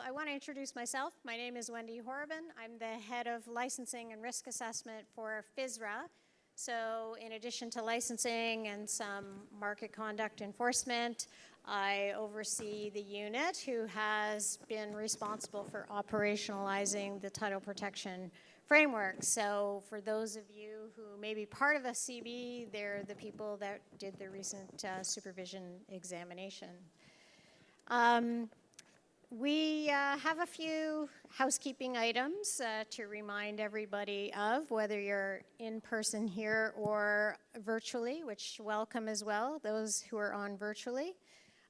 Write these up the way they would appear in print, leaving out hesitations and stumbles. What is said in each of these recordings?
I want to introduce myself. My name is Wendy Horobin. I'm the head of licensing and risk assessment for FSRA. So in addition to licensing and some market conduct enforcement, I oversee the unit who has been responsible for operationalizing the title protection framework. So for those of you who may be part of a CB, they're the people that did the recent supervision examination. We have a few housekeeping items to remind everybody of, whether you're in person here or virtually, which welcome as well, those who are on virtually.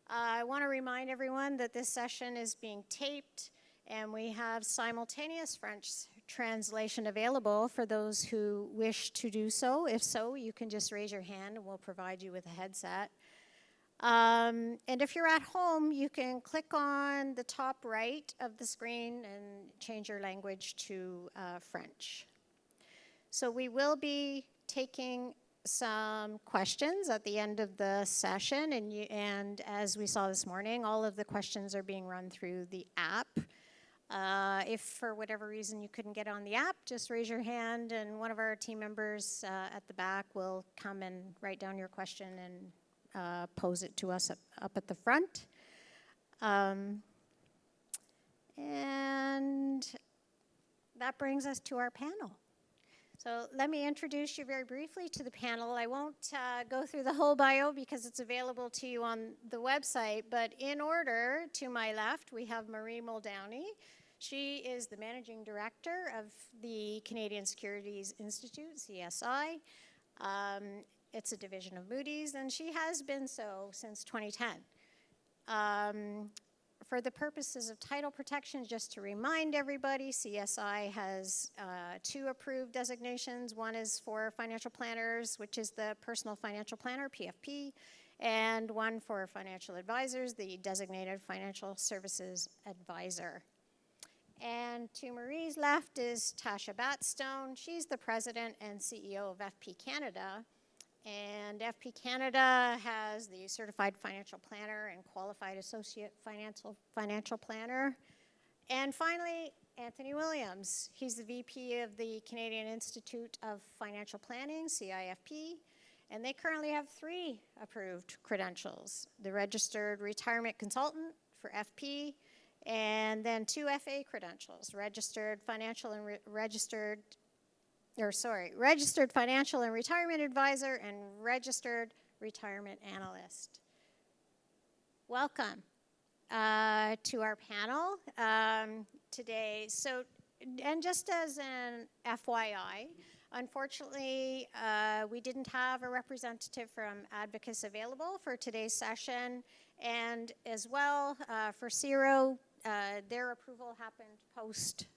I want to remind everyone that this session is being taped and we have simultaneous French translation available for those who wish to do so. If so, you can just raise your hand and we'll provide you with a headset. And if you're at home, you can click on the top right of the screen and change your language to French. So we will be taking some questions at the end of the session, and as we saw this morning, all of the questions are being run through the app. If for whatever reason you couldn't get on the app, just raise your hand and one of our team members at the back will come and write down your question and pose it to us up at the front. And that brings us to our panel. So let me introduce you very briefly to the panel. I won't go through the whole bio because it's available to you on the website, but in order, to my left, we have Marie Muldowney. She is the Managing Director of the Canadian Securities Institute, CSI. It's a division of Moody's, and she has been so since 2010. For the purposes of title protection, just to remind everybody, CSI has 2 approved designations. One is for financial planners, which is the Personal Financial Planner, PFP, and one for financial advisors, the Designated Financial Services Advisor. And to Marie's left is Tasha Batstone. She's the President and CEO of FP Canada. And FP Canada has the Certified Financial Planner and Qualified Associate Financial Planner. And finally, Anthony Williams. He's the VP of the Canadian Institute of Financial Planning, CIFP. And they currently have 3 approved credentials. The Registered Retirement Consultant for FP, and then 2 FA credentials, Registered Financial and Registered Financial and Retirement Advisor and Registered Retirement Analyst. Welcome to our panel today. So, and just as an FYI, unfortunately, we didn't have a representative from Advocacy available for today's session, and as well for CERO, their approval happened post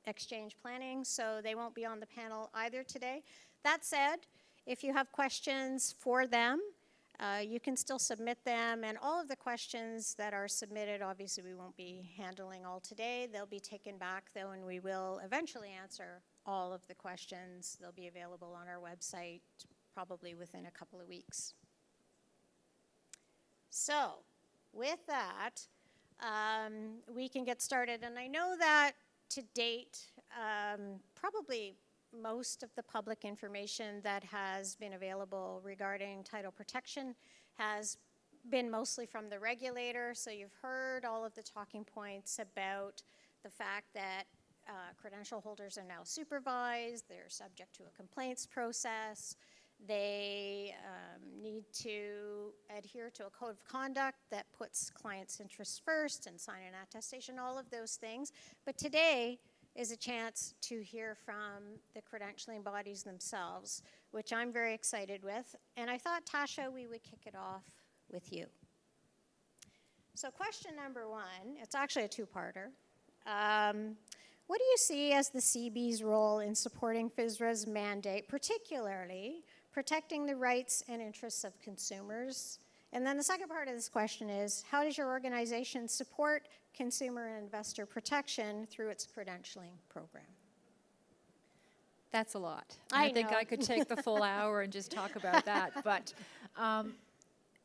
exchange planning, so they won't be on the panel either today. That said, if you have questions for them, you can still submit them, and all of the questions that are submitted, obviously we won't be handling all today. They'll be taken back though, and we will eventually answer all of the questions. They'll be available on our website probably within a couple of weeks. So with that, we can get started, and I know that to date, probably most of the public information that has been available regarding title protection has been mostly from the regulator. So you've heard all of the talking points about the fact that credential holders are now supervised, they're subject to a complaints process, they need to adhere to a code of conduct that puts clients' interests first and sign an attestation, all of those things. But today is a chance to hear from the credentialing bodies themselves, which I'm very excited with. And I thought, Tasha, we would kick it off with you. So question number 1, it's actually a 2-parter. What do you see as the CB's role in supporting FSRA's mandate, particularly protecting the rights and interests of consumers? And then the second part of this question is, how does your organization support consumer and investor protection through its credentialing program? That's a lot. I think I could take the full hour and just talk about that. But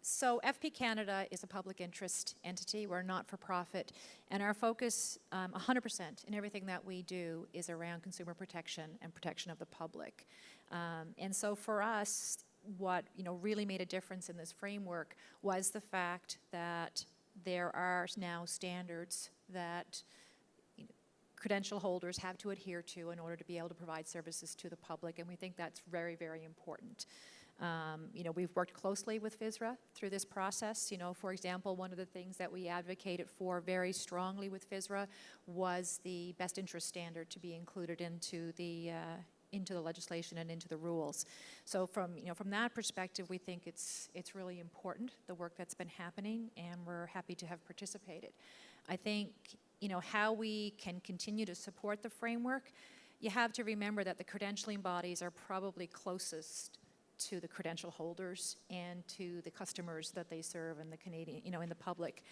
So FP Canada is a public interest entity. We're a not-for-profit, and our focus 100% in everything that we do is around consumer protection and protection of the public. And so for us, what really made a difference in this framework was the fact that there are now standards that credential holders have to adhere to in order to be able to provide services to the public, and we think that's very, very important. We've worked closely with FSRA through this process. For example, one of the things that we advocated for very strongly with FSRA was the best interest standard to be included into the legislation and into the rules. So from that perspective, we think it's really important, the work that's been happening, and we're happy to have participated. I think how we can continue to support the framework, you have to remember that the credentialing bodies are probably closest to the credential holders and to the customers that they serve in the Canadian, in the public.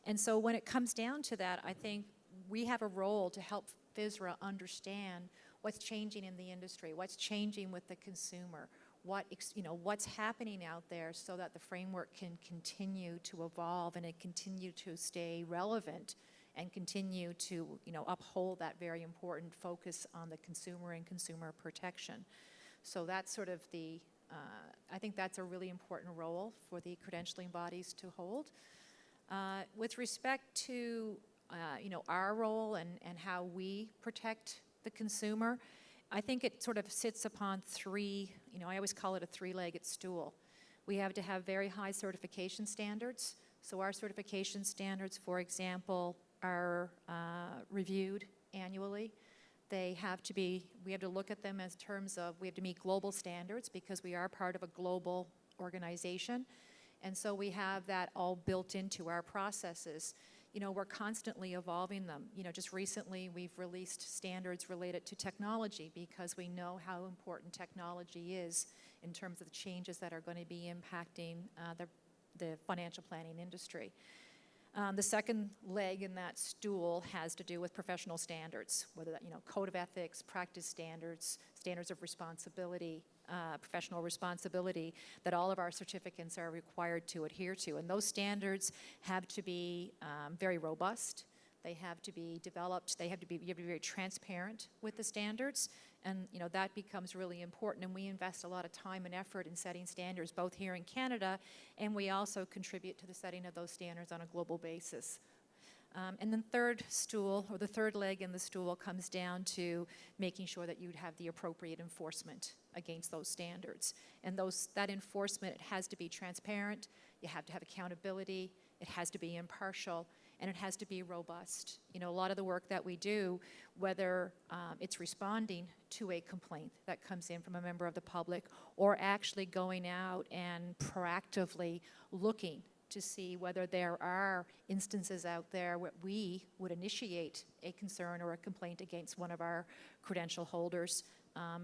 And so when it comes down to that, I think we have a role to help FSRA understand what's changing in the industry, what's changing with the consumer, what's happening out there, so that the framework can continue to evolve and it continue to stay relevant and continue to uphold that very important focus on the consumer and consumer protection. So that's sort of I think that's a really important role for the credentialing bodies to hold. With respect to our role and how we protect the consumer, I think it sort of sits upon three, I always call it a three-legged stool. We have to have very high certification standards. So our certification standards, for example, are reviewed annually. We have to look at them as terms of, we have to meet global standards because we are part of a global organization. And so we have that all built into our processes. We're constantly evolving them. Just recently we've released standards related to technology because we know how important technology is in terms of the changes that are going to be impacting the financial planning industry. The second leg in that stool has to do with professional standards, whether that, code of ethics, practice standards, standards of responsibility, professional responsibility, that all of our certificants are required to adhere to. And those standards have to be very robust. They have to be developed. You have to be very transparent with the standards. And that becomes really important, and we invest a lot of time and effort in setting standards both here in Canada, and we also contribute to the setting of those standards on a global basis. And then the third leg in the stool comes down to making sure that you'd have the appropriate enforcement against those standards. And that enforcement, it has to be transparent, you have to have accountability, it has to be impartial, and it has to be robust. A lot of the work that we do, whether it's responding to a complaint that comes in from a member of the public, or actually going out and proactively looking to see whether there are instances out there where we would initiate a concern or a complaint against one of our credential holders.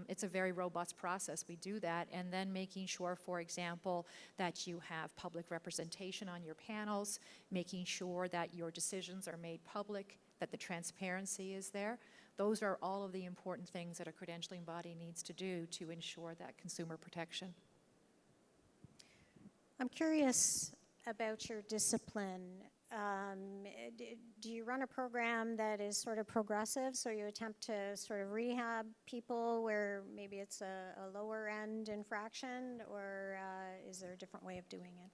It's a very robust process. We do that, and then making sure, for example, that you have public representation on your panels, making sure that your decisions are made public, that the transparency is there. Those are all of the important things that a credentialing body needs to do to ensure that consumer protection. I'm curious about your discipline. Do you run a program that is sort of progressive, so you attempt to sort of rehab people where maybe it's a lower end infraction, or is there a different way of doing it?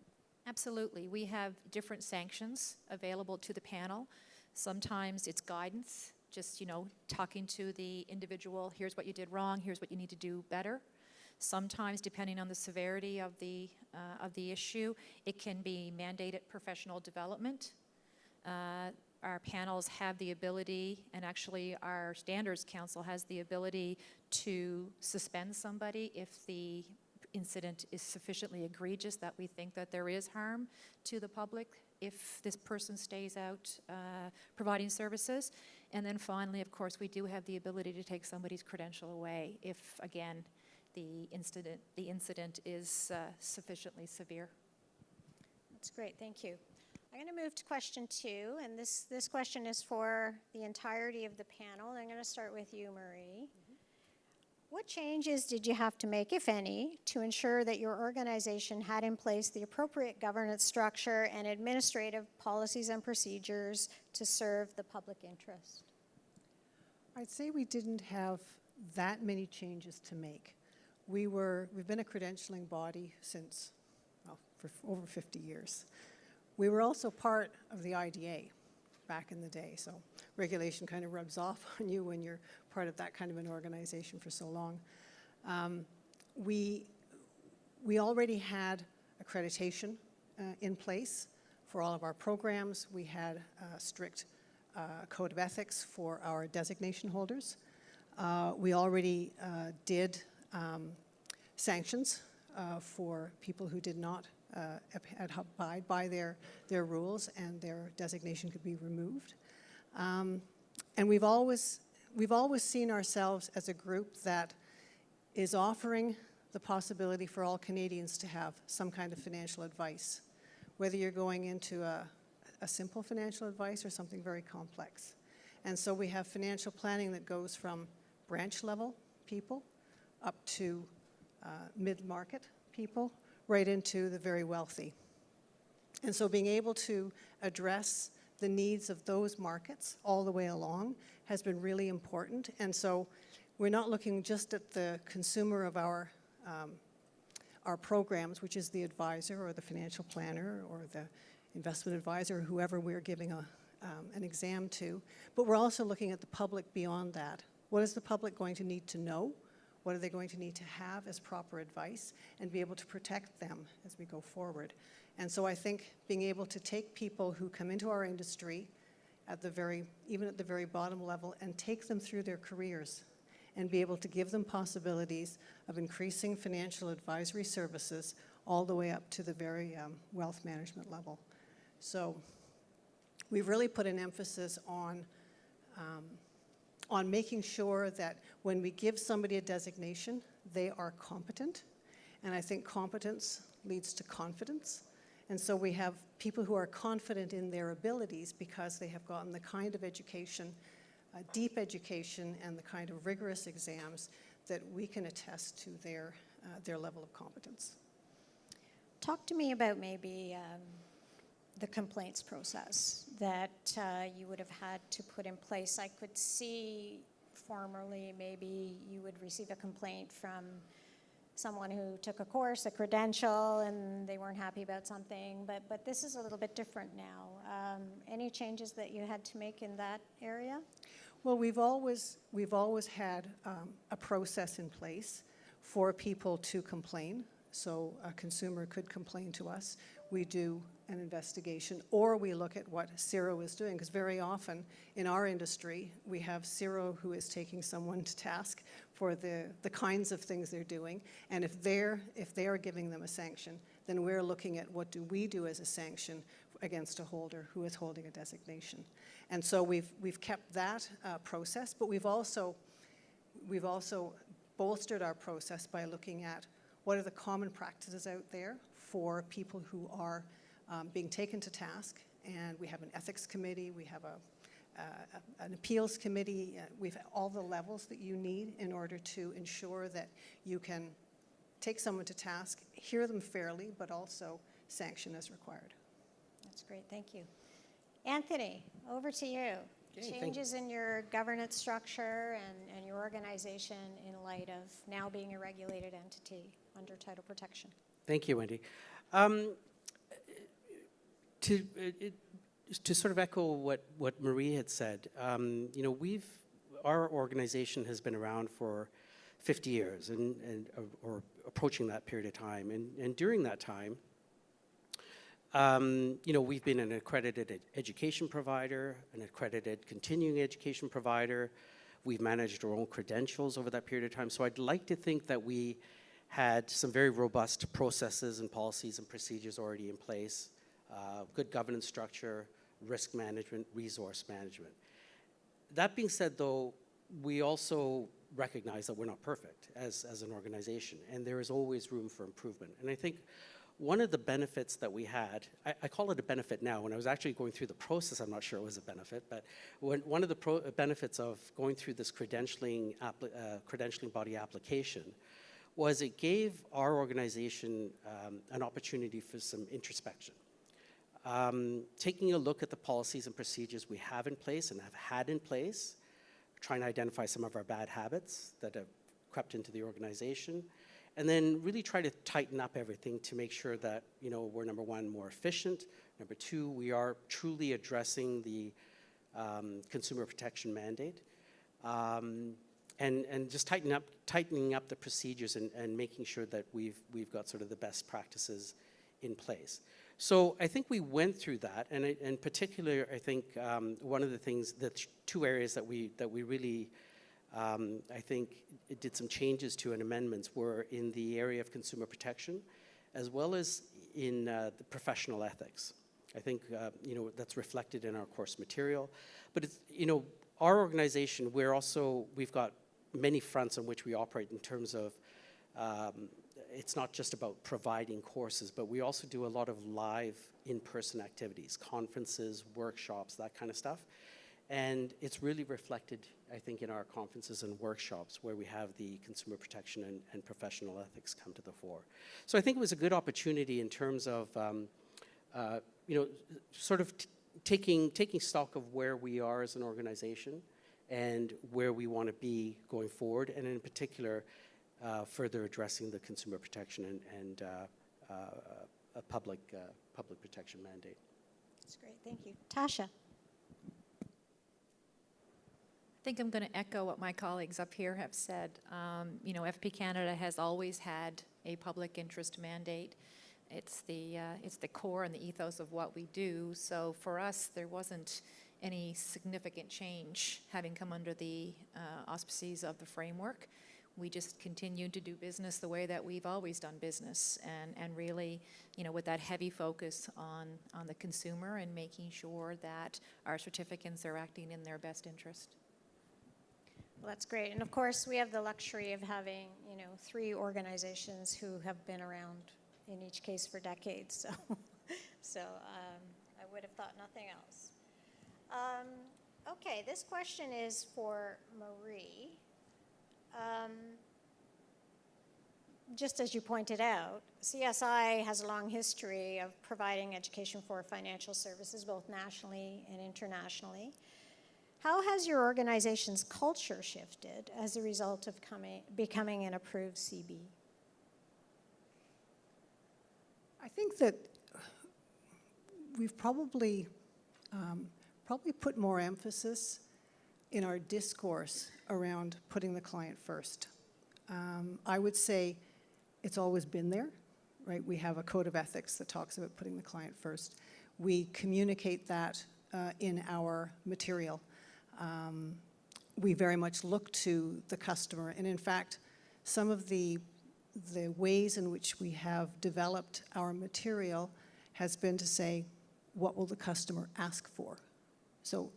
Absolutely. We have different sanctions available to the panel. Sometimes it's guidance, just talking to the individual, here's what you did wrong, here's what you need to do better. Sometimes, depending on the severity of the issue, it can be mandated professional development. Our panels have the ability, and actually our Standards Council has the ability to suspend somebody if the incident is sufficiently egregious that we think that there is harm to the public if this person stays out providing services. And then finally, of course, we do have the ability to take somebody's credential away if, again, the incident is sufficiently severe. That's great, thank you. I'm going to move to question 2, and this question is for the entirety of the panel. I'm going to start with you, Marie. What changes did you have to make, if any, to ensure that your organization had in place the appropriate governance structure and administrative policies and procedures to serve the public interest? I'd say we didn't have that many changes to make. We've been a credentialing body since, well, for over 50 years. We were also part of the IDA back in the day, so regulation kind of rubs off on you when you're part of that kind of an organization for so long. We already had accreditation in place for all of our programs. We had a strict code of ethics for our designation holders. We already did sanctions for people who did not abide by their rules, and their designation could be removed. And we've always seen ourselves as a group that is offering the possibility for all Canadians to have some kind of financial advice, whether you're going into a simple financial advice or something very complex. And so we have financial planning that goes from branch level people up to mid-market people, right into the very wealthy. And so being able to address the needs of those markets all the way along has been really important. And so we're not looking just at the consumer of our programs, which is the advisor or the financial planner or the investment advisor, or whoever we're giving an exam to, but we're also looking at the public beyond that. What is the public going to need to know? What are they going to need to have as proper advice, and be able to protect them as we go forward? And so I think being able to take people who come into our industry even at the very bottom level, and take them through their careers and be able to give them possibilities of increasing financial advisory services all the way up to the very wealth management level. So we've really put an emphasis on making sure that when we give somebody a designation, they are competent. And I think competence leads to confidence. And so we have people who are confident in their abilities because they have gotten the kind of education, deep education, and the kind of rigorous exams that we can attest to their level of competence. Talk to me about maybe the complaints process that you would have had to put in place. I could see formerly maybe you would receive a complaint from someone who took a course, a credential, and they weren't happy about something, but this is a little bit different now. Any changes that you had to make in that area? Well, we've always had a process in place for people to complain. So a consumer could complain to us. We do an investigation, or we look at what CIRO is doing, because very often in our industry, we have CIRO who is taking someone to task for the kinds of things they're doing. And if they are giving them a sanction, then we're looking at what do we do as a sanction against a holder who is holding a designation. And so we've kept that process, but we've also bolstered our process by looking at what are the common practices out there for people who are being taken to task. And we have an ethics committee, we have an appeals committee, we've all the levels that you need in order to ensure that you can take someone to task, hear them fairly, but also sanction as required. That's great, thank you. Anthony, over to you. Okay, Changes in your governance structure and your organization in light of now being a regulated entity under title protection. Thank you, Wendy. To sort of echo what Marie had said, you know, our organization has been around for 50 years or approaching that period of time, and during that time, you know, we've been an accredited education provider, an accredited continuing education provider. We've managed our own credentials over that period of time. So I'd like to think that we had some very robust processes and policies and procedures already in place, good governance structure, risk management, resource management. That being said, though, we also recognize that we're not perfect as an organization, and there is always room for improvement. And I think one of the benefits that we had, I call it a benefit now. When I was actually going through the process, I'm not sure it was a benefit, but one of the benefits of going through this credentialing body application was it gave our organization an opportunity for some introspection. Taking a look at the policies and procedures we have in place and have had in place, trying to identify some of our bad habits that have crept into the organization, and then really try to tighten up everything to make sure that, you know, we're, number one, more efficient. Number two, we are truly addressing the consumer protection mandate. And just tightening up the procedures and making sure that we've got sort of the best practices in place. So I think we went through that, and in particular, I think one of the things, the two areas that we really, I think it did some changes to and amendments were in the area of consumer protection, as well as in the professional ethics. I think you know, that's reflected in our course material, but it's, you know, our organization, we've got many fronts on which we operate in terms of, it's not just about providing courses, but we also do a lot of live in-person activities, conferences, workshops, that kind of stuff. And it's really reflected, I think, in our conferences and workshops where we have the consumer protection and professional ethics come to the fore. So I think it was a good opportunity in terms of, you know, sort of taking stock of where we are as an organization and where we want to be going forward, and in particular, further addressing the consumer protection and a public protection mandate. That's great, thank you. Tasha. I think I'm going to echo what my colleagues up here have said. You know, FP Canada has always had a public interest mandate. It's the core and the ethos of what we do. So for us, there wasn't any significant change having come under the auspices of the framework. We just continued to do business the way that we've always done business, and really, you know, with that heavy focus on the consumer and making sure that our certificants are acting in their best interest. Well, that's great. And of course, we have the luxury of having, you know, 3 organizations who have been around in each case for decades. So, I would have thought nothing else. Okay, this question is for Marie. Just as you pointed out, CSI has a long history of providing education for financial services, both nationally and internationally. How has your organization's culture shifted as a result of becoming an approved CB? I think that we've probably put more emphasis in our discourse around putting the client first. I would say it's always been there, right? We have a code of ethics that talks about putting the client first. We communicate that in our material. We very much look to the customer, and in fact, some of the ways in which we have developed our material has been to say, what will the customer ask for? So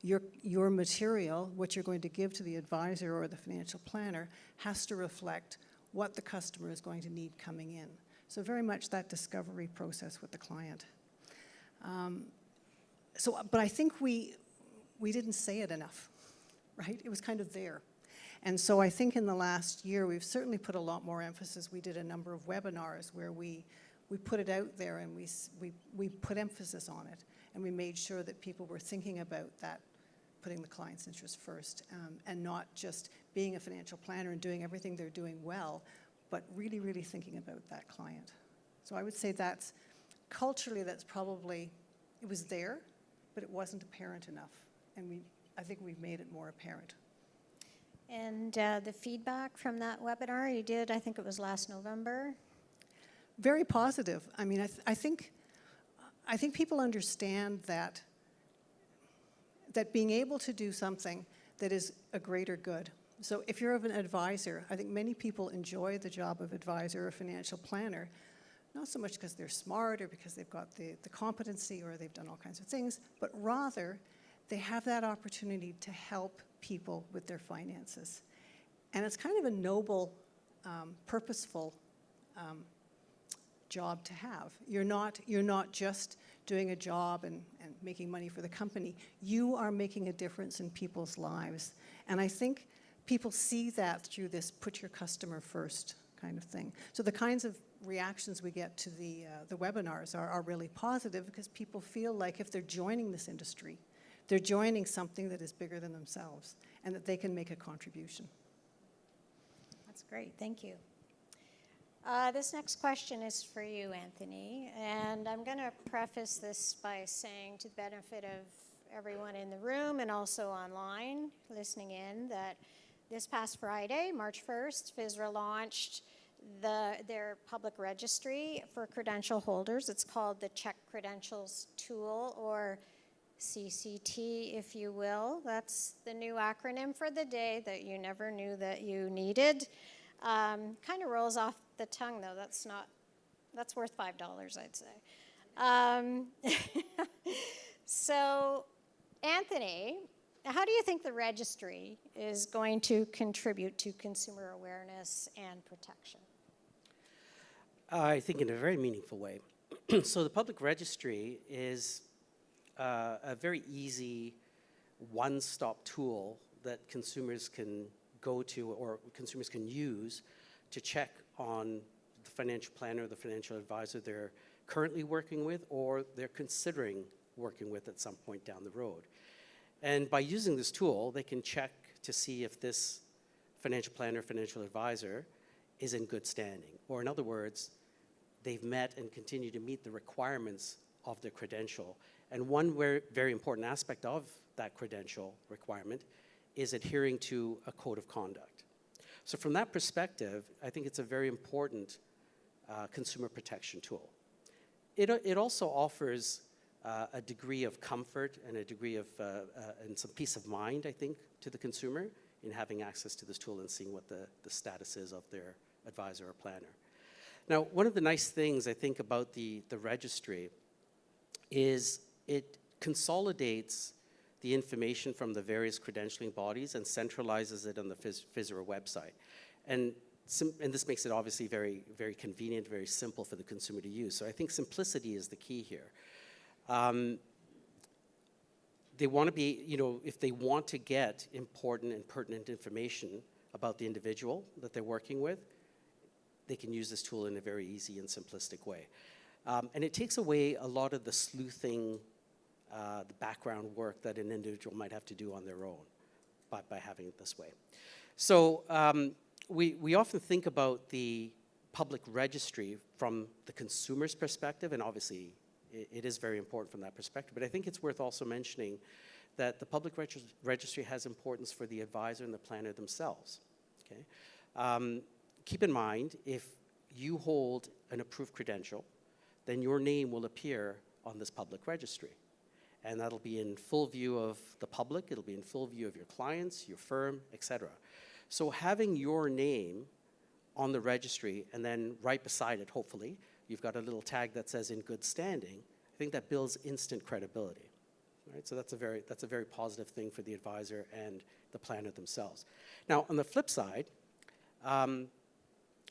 your material, what you're going to give to the advisor or the financial planner, has to reflect what the customer is going to need coming in. So very much that discovery process with the client. But I think we didn't say it enough, right? It was kind of there. And so I think in the last year, we've certainly put a lot more emphasis. We did a number of webinars where we put it out there and we put emphasis on it. And we made sure that people were thinking about that, putting the client's interest first, and not just being a financial planner and doing everything they're doing well, but really, really thinking about that client. So I would say that's, culturally, that's probably, it was there, but it wasn't apparent enough. And I think we've made it more apparent. And the feedback from that webinar you did, I think it was last November? Very positive. I mean, I think people understand that being able to do something that is a greater good. So if you're an advisor, I think many people enjoy the job of advisor or financial planner, not so much because they're smart or because they've got the competency or they've done all kinds of things, but rather they have that opportunity to help people with their finances. And it's kind of a noble, purposeful job to have. You're not just doing a job and making money for the company. You are making a difference in people's lives. And I think people see that through this put your customer first kind of thing. So the kinds of reactions we get to the webinars are really positive, because people feel like if they're joining this industry, they're joining something that is bigger than themselves and that they can make a contribution. That's great, thank you. This next question is for you, Anthony, and I'm going to preface this by saying, to the benefit of everyone in the room and also online listening in, that this past Friday, March 1st, FSRA launched their public registry for credential holders. It's called the Check Credentials Tool, or CCT, if you will. That's the new acronym for the day that you never knew that you needed. Kind of rolls off the tongue, though. That's worth $5, I'd say. So, Anthony, how do you think the registry is going to contribute to consumer awareness and protection? I think in a very meaningful way. So the public registry is a very easy one-stop tool that consumers can go to, or consumers can use, to check on the financial planner or the financial advisor they're currently working with or they're considering working with at some point down the road. And by using this tool, they can check to see if this financial planner, financial advisor is in good standing. Or in other words, they've met and continue to meet the requirements of their credential. And one very important aspect of that credential requirement is adhering to a code of conduct. So from that perspective, I think it's a very important consumer protection tool. It also offers a degree of comfort and a degree of and some peace of mind, I think, to the consumer in having access to this tool and seeing what the status is of their advisor or planner. Now, one of the nice things I think about the registry is it consolidates the information from the various credentialing bodies and centralizes it on the FSRA website. And this makes it obviously very, very convenient, very simple for the consumer to use. So I think simplicity is the key here. They want to be, if they want to get important and pertinent information about the individual that they're working with, they can use this tool in a very easy and simplistic way. And it takes away a lot of the sleuthing, the background work that an individual might have to do on their own by having it this way. So we often think about the public registry from the consumer's perspective, and obviously it is very important from that perspective, but I think it's worth also mentioning that the public registry has importance for the advisor and the planner themselves. Okay? Keep in mind, if you hold an approved credential, then your name will appear on this public registry. And that'll be in full view of the public, it'll be in full view of your clients, your firm, etc. So having your name on the registry, and then right beside it, hopefully, you've got a little tag that says in good standing, I think that builds instant credibility. Right? So that's a very positive thing for the advisor and the planner themselves. Now, on the flip side,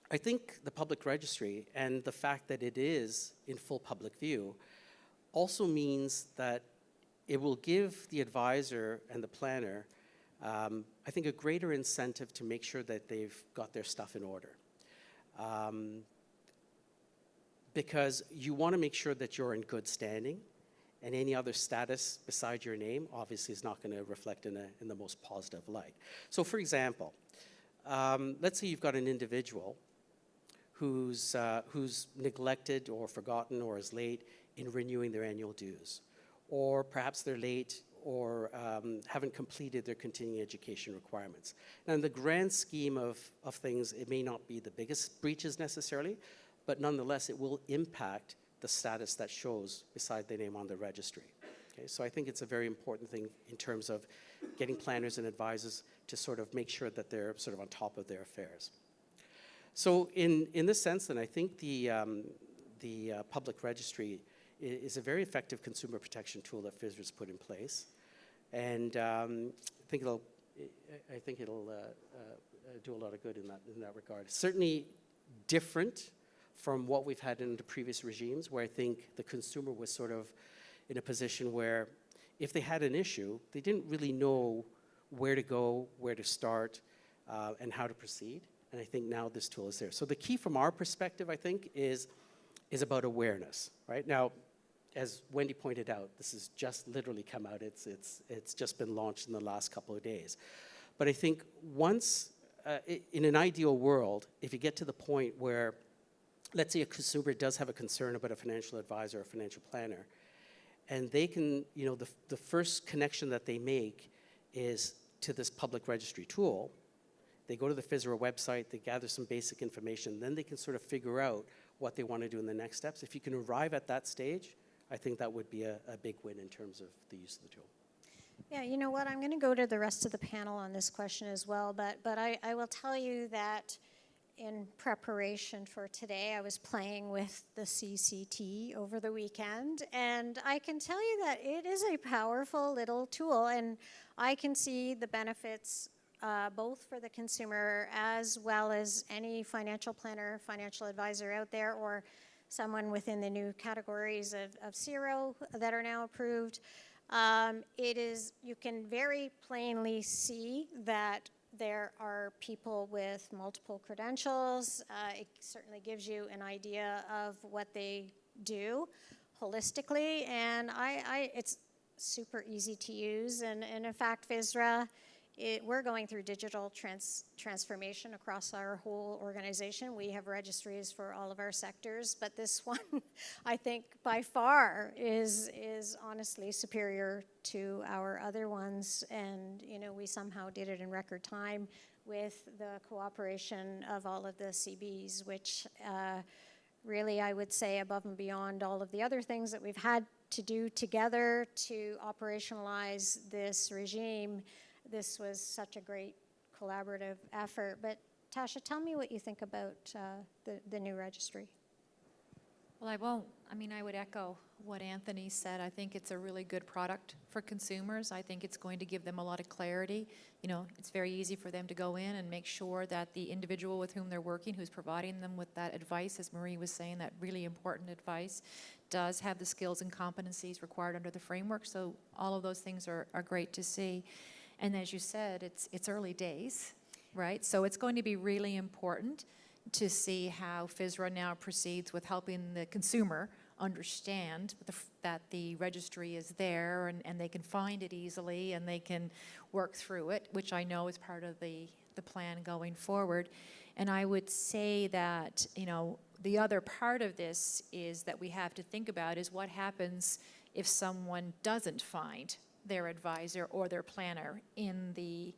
I think the public registry and the fact that it is in full public view also means that it will give the advisor and the planner, I think, a greater incentive to make sure that they've got their stuff in order. Because you want to make sure that you're in good standing, and any other status beside your name obviously is not going to reflect in the most positive light. So for example, let's say you've got an individual who's neglected or forgotten or is late in renewing their annual dues, or perhaps they're late or haven't completed their continuing education requirements. Now, in the grand scheme of things, it may not be the biggest breaches necessarily, but nonetheless, it will impact the status that shows beside their name on the registry. Okay, so I think it's a very important thing in terms of getting planners and advisors to sort of make sure that they're sort of on top of their affairs. So in this sense, then, I think the public registry is a very effective consumer protection tool that FSRA's put in place, and I think it'll do a lot of good in that regard. Certainly different from what we've had in the previous regimes, where I think the consumer was sort of in a position where if they had an issue, they didn't really know where to go, where to start, and how to proceed. And I think now this tool is there. So the key from our perspective, I think, is about awareness, right? Now, as Wendy pointed out, this has just literally come out. It's just been launched in the last couple of days. But I think once, in an ideal world, if you get to the point where, let's say a consumer does have a concern about a financial advisor or a financial planner, and they can, the first connection that they make is to this public registry tool. They go to the FSRA website, they gather some basic information, then they can sort of figure out what they want to do in the next steps. If you can arrive at that stage, I think that would be a big win in terms of the use of the tool. Yeah, you know what? I'm going to go to the rest of the panel on this question as well, but I will tell you that in preparation for today, I was playing with the CCT over the weekend, and I can tell you that it is a powerful little tool, and I can see the benefits both for the consumer as well as any financial planner, financial advisor out there, or someone within the new categories of CERO that are now approved. You can very plainly see that there are people with multiple credentials. It certainly gives you an idea of what they do holistically, and it's super easy to use. And in fact, FSRA, we're going through digital transformation across our whole organization. We have registries for all of our sectors, but this one, I think, by far is honestly superior to our other ones. And we somehow did it in record time with the cooperation of all of the CBs, which really, I would say, above and beyond all of the other things that we've had to do together to operationalize this regime. This was such a great collaborative effort. But Tasha, tell me what you think about the new registry. Well, I would echo what Anthony said. I think it's a really good product for consumers. I think it's going to give them a lot of clarity. It's very easy for them to go in and make sure that the individual with whom they're working, who's providing them with that advice, as Marie was saying, that really important advice, does have the skills and competencies required under the framework. So all of those things are great to see. And as you said, it's early days, right? So it's going to be really important to see how FSRA now proceeds with helping the consumer understand that the registry is there and they can find it easily and they can work through it, which I know is part of the plan going forward. And I would say that, the other part of this is that we have to think about is what happens if someone doesn't find their advisor or their planner in the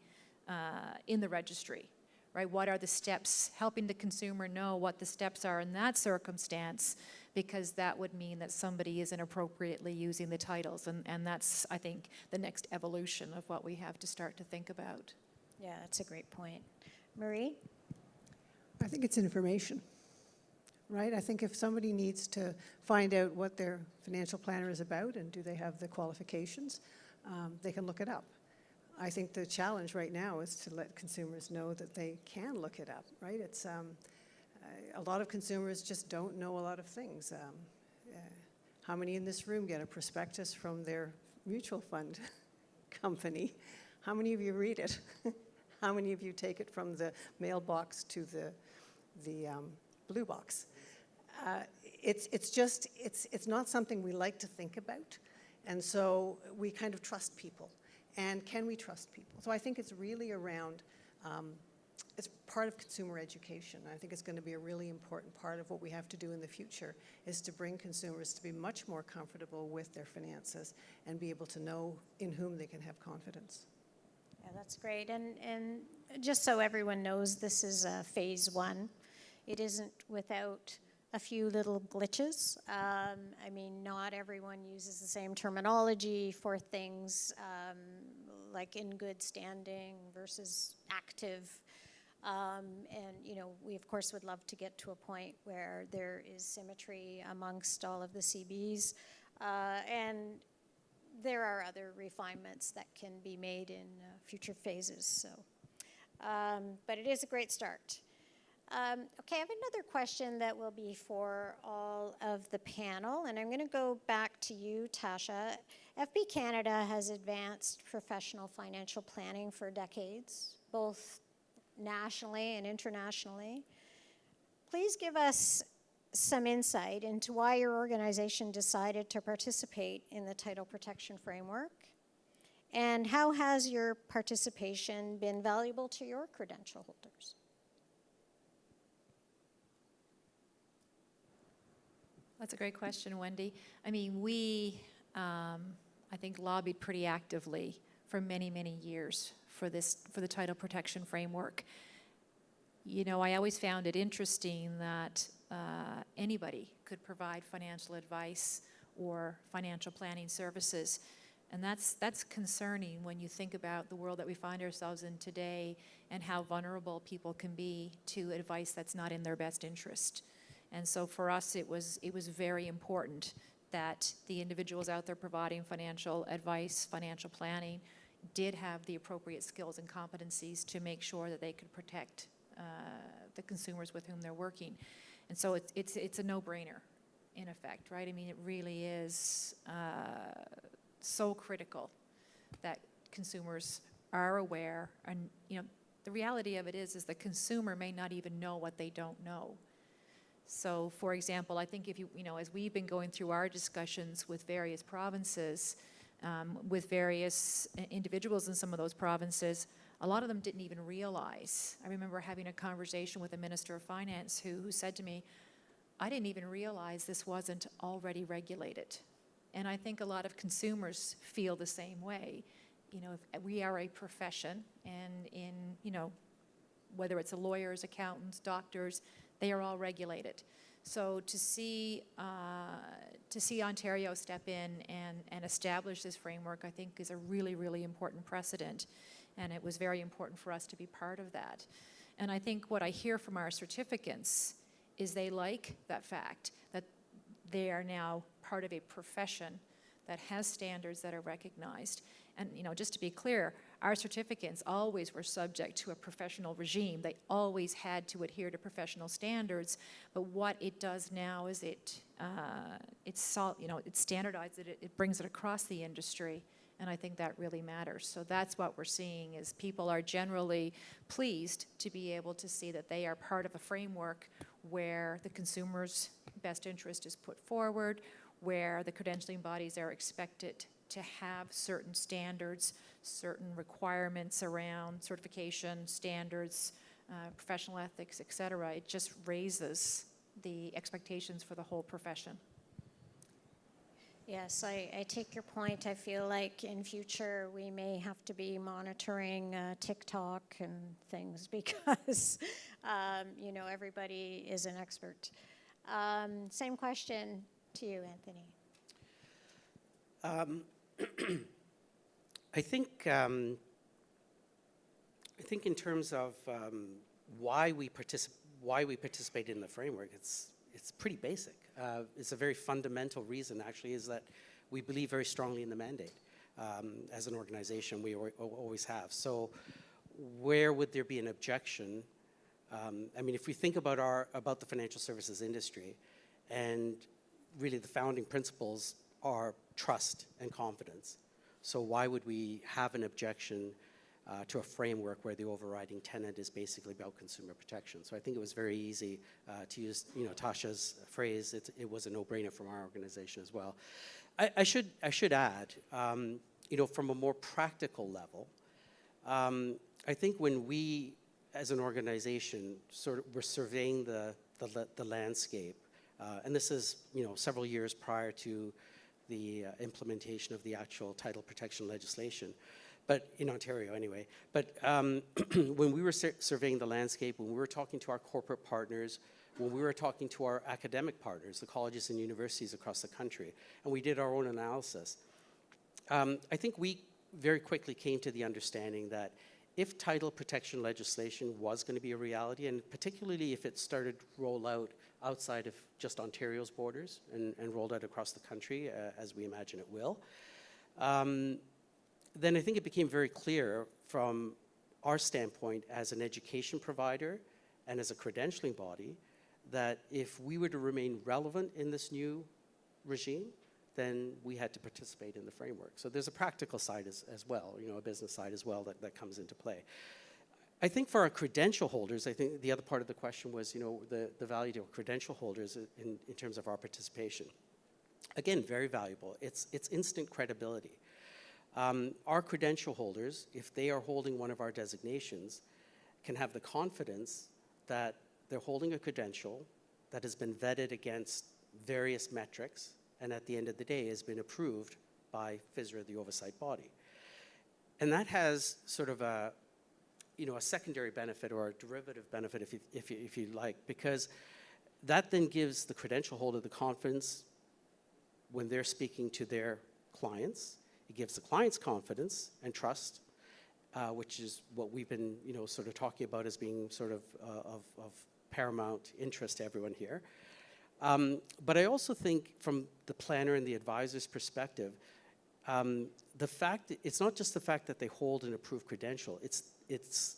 registry, right? What are the steps? Helping the consumer know what the steps are in that circumstance, because that would mean that somebody isn't appropriately using the titles, and that's, I think, the next evolution of what we have to start to think about. Yeah, that's a great point. Marie? I think it's information, right? I think if somebody needs to find out what their financial planner is about and do they have the qualifications, they can look it up. I think the challenge right now is to let consumers know that they can look it up, right? It's a lot of consumers just don't know a lot of things. How many in this room get a prospectus from their mutual fund company? How many of you read it? How many of you take it from the mailbox to the blue box? It's not something we like to think about. And so we kind of trust people. And can we trust people? So I think it's really around, it's part of consumer education. I think it's going to be a really important part of what we have to do in the future is to bring consumers to be much more comfortable with their finances and be able to know in whom they can have confidence. Yeah, that's great. And just so everyone knows, this is phase one. It isn't without a few little glitches. Not everyone uses the same terminology for things like in good standing versus active. We of course would love to get to a point where there is symmetry amongst all of the CBs. And there are other refinements that can be made in future phases. So, but it is a great start. Okay, I have another question that will be for all of the panel, and I'm going to go back to you, Tasha. FB Canada has advanced professional financial planning for decades, both nationally and internationally. Please give us some insight into why your organization decided to participate in the Title Protection Framework, and how has your participation been valuable to your credential holders? That's a great question, Wendy. I mean, we, I think, lobbied pretty actively for many, many years for the Title Protection Framework. You know, I always found it interesting that anybody could provide financial advice or financial planning services. And that's concerning when you think about the world that we find ourselves in today and how vulnerable people can be to advice that's not in their best interest. And so for us, it was very important that the individuals out there providing financial advice, financial planning, did have the appropriate skills and competencies to make sure that they could protect the consumers with whom they're working. And so it's a no-brainer, in effect, right? I mean, it really is so critical that consumers are aware. And, you know, the reality of it is the consumer may not even know what they don't know. So, for example, I think if you know, as we've been going through our discussions with various provinces, with various individuals in some of those provinces, a lot of them didn't even realize. I remember having a conversation with a Minister of Finance who said to me, I didn't even realize this wasn't already regulated. And I think a lot of consumers feel the same way. You know, if we are a profession, and in, you know, whether it's lawyers, accountants, doctors, they are all regulated. So to see Ontario step in and establish this framework, I think, is a really, really important precedent. And it was very important for us to be part of that. And I think what I hear from our certificants is they like that fact that they are now part of a profession that has standards that are recognized. And, you know, just to be clear, our certificates always were subject to a professional regime. They always had to adhere to professional standards. But what it does now is it standardizes it. It brings it across the industry. And I think that really matters. So that's what we're seeing is people are generally pleased to be able to see that they are part of a framework where the consumer's best interest is put forward, where the credentialing bodies are expected to have certain standards, certain requirements around certification, standards, professional ethics, et cetera. It just raises the expectations for the whole profession. Yes, I take your point. I feel like in future we may have to be monitoring TikTok and things because, you know, everybody is an expert. Same question to you, Anthony. I think in terms of why we participate in the framework, it's pretty basic. It's a very fundamental reason, actually, is that we believe very strongly in the mandate. As an organization, we always have. So where would there be an objection? I mean, if we think about the financial services industry, and really the founding principles are trust and confidence. So why would we have an objection to a framework where the overriding tenet is basically about consumer protection? So I think it was very easy to use, you know, Tasha's phrase. It was a no-brainer from our organization as well. I should add, you know, from a more practical level, I think when we, as an organization, sort of were surveying the landscape, and this is, you know, several years prior to the implementation of the actual title protection legislation, but in Ontario anyway. But when we were surveying the landscape, when we were talking to our corporate partners, when we were talking to our academic partners, the colleges and universities across the country, and we did our own analysis, I think we very quickly came to the understanding that if title protection legislation was going to be a reality, and particularly if it started to roll out outside of just Ontario's borders and rolled out across the country, as we imagine it will, then I think it became very clear from our standpoint as an education provider and as a credentialing body, that if we were to remain relevant in this new regime, then we had to participate in the framework. So there's a practical side as well, a business side as well that comes into play. I think for our credential holders, I think the other part of the question was, the value to credential holders in terms of our participation. Again, very valuable. It's instant credibility. Our credential holders, if they are holding one of our designations, can have the confidence that they're holding a credential that has been vetted against various metrics, and at the end of the day has been approved by FSRA, the oversight body. And that has sort of a secondary benefit or a derivative benefit, if you like, because that then gives the credential holder the confidence when they're speaking to their clients. It gives the clients confidence and trust, which is what we've been, sort of talking about as being sort of paramount interest to everyone here. But I also think from the planner and the advisor's perspective, it's not just the fact that they hold an approved credential, it's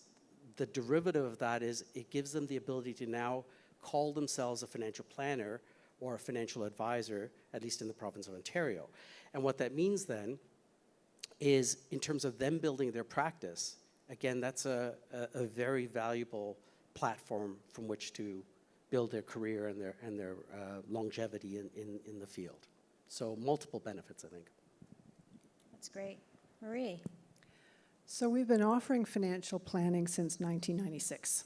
the derivative of that is it gives them the ability to now call themselves a financial planner or a financial advisor, at least in the province of Ontario. And what that means then is in terms of them building their practice, again, that's a very valuable platform from which to build their career and their longevity in the field. So multiple benefits, I think. That's great. Marie? So we've been offering financial planning since 1996.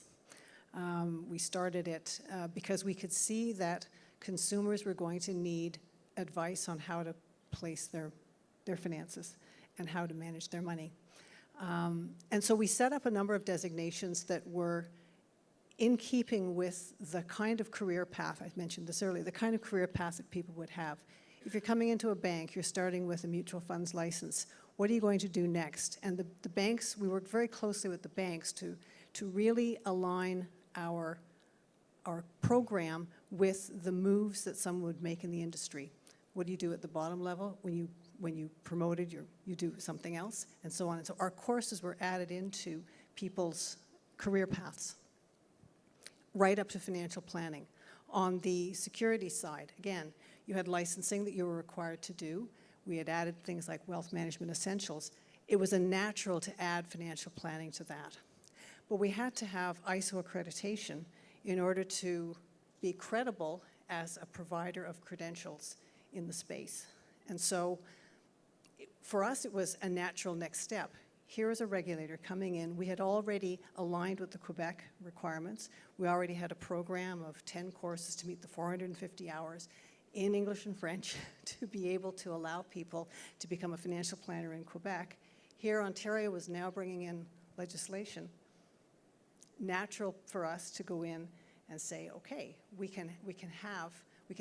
We started it because we could see that consumers were going to need advice on how to place their finances and how to manage their money. And so we set up a number of designations that were in keeping with the kind of career path, I mentioned this earlier, the kind of career path that people would have. If you're coming into a bank, you're starting with a mutual funds license. What are you going to do next? And the banks, we worked very closely with the banks to really align our program with the moves that someone would make in the industry. What do you do at the bottom level? When you promoted, you do something else, and so on. And so our courses were added into people's career paths, right up to financial planning. On the security side, again, you had licensing that you were required to do. We had added things like wealth management essentials. It was a natural to add financial planning to that. But we had to have ISO accreditation in order to be credible as a provider of credentials in the space. And so for us, it was a natural next step. Here is a regulator coming in. We had already aligned with the Quebec requirements. We already had a program of 10 courses to meet the 450 hours in English and French to be able to allow people to become a financial planner in Quebec. Here, Ontario was now bringing in legislation. Natural for us to go in and say, okay, we can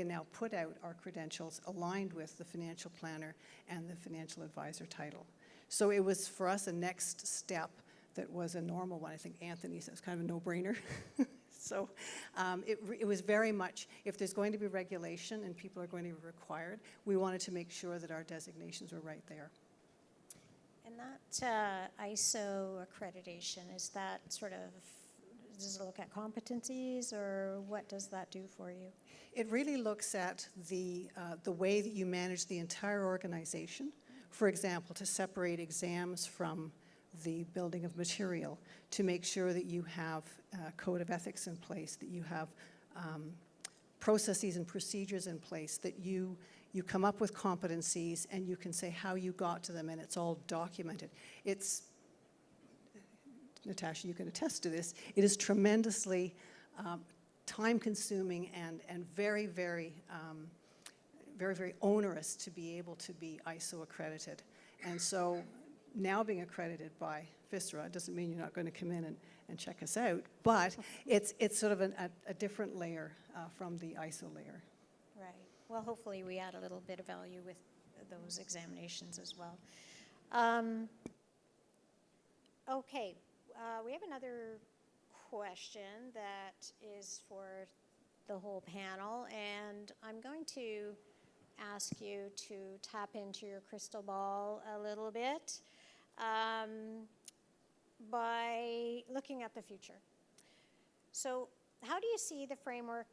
now put out our credentials aligned with the financial planner and the financial advisor title. So it was, for us, a next step that was a normal one. I think Anthony said it was kind of a no-brainer. So it was very much, if there's going to be regulation and people are going to be required, we wanted to make sure that our designations were right there. And that ISO accreditation, is that sort of, does it look at competencies, or what does that do for you? It really looks at the way that you manage the entire organization. For example, to separate exams from the building of material, to make sure that you have a code of ethics in place, that you have processes and procedures in place, that you come up with competencies and you can say how you got to them, and it's all documented. It's, Natasha, you can attest to this, it is tremendously time-consuming and very, very onerous to be able to be ISO accredited. And so now being accredited by FSRA doesn't mean you're not going to come in and check us out, but it's sort of a different layer from the ISO layer. Right. Well, hopefully we add a little bit of value with those examinations as well. Okay, we have another question that is for the whole panel, and I'm going to ask you to tap into your crystal ball a little bit by looking at the future. So how do you see the framework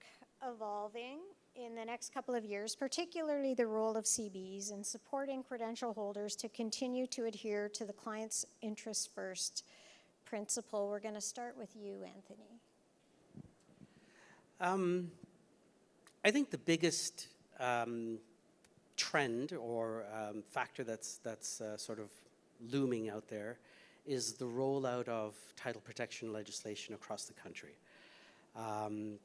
evolving in the next couple of years, particularly the role of CBs in supporting credential holders to continue to adhere to the client's interests first principle? We're going to start with you, Anthony. I think the biggest trend or factor that's sort of looming out there is the rollout of title protection legislation across the country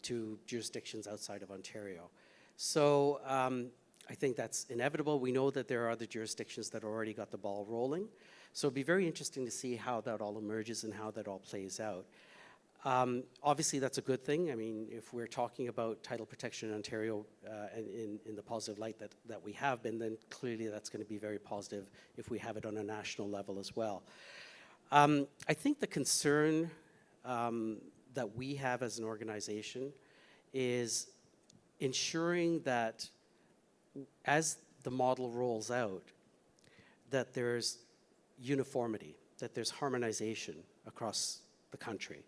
to jurisdictions outside of Ontario. So I think that's inevitable. We know that there are other jurisdictions that already got the ball rolling. So it'll be very interesting to see how that all emerges and how that all plays out. Obviously, that's a good thing. I mean, if we're talking about title protection in Ontario in the positive light that we have been, then clearly that's going to be very positive if we have it on a national level as well. I think the concern that we have as an organization is ensuring that as the model rolls out, that there's uniformity, that there's harmonization across the country.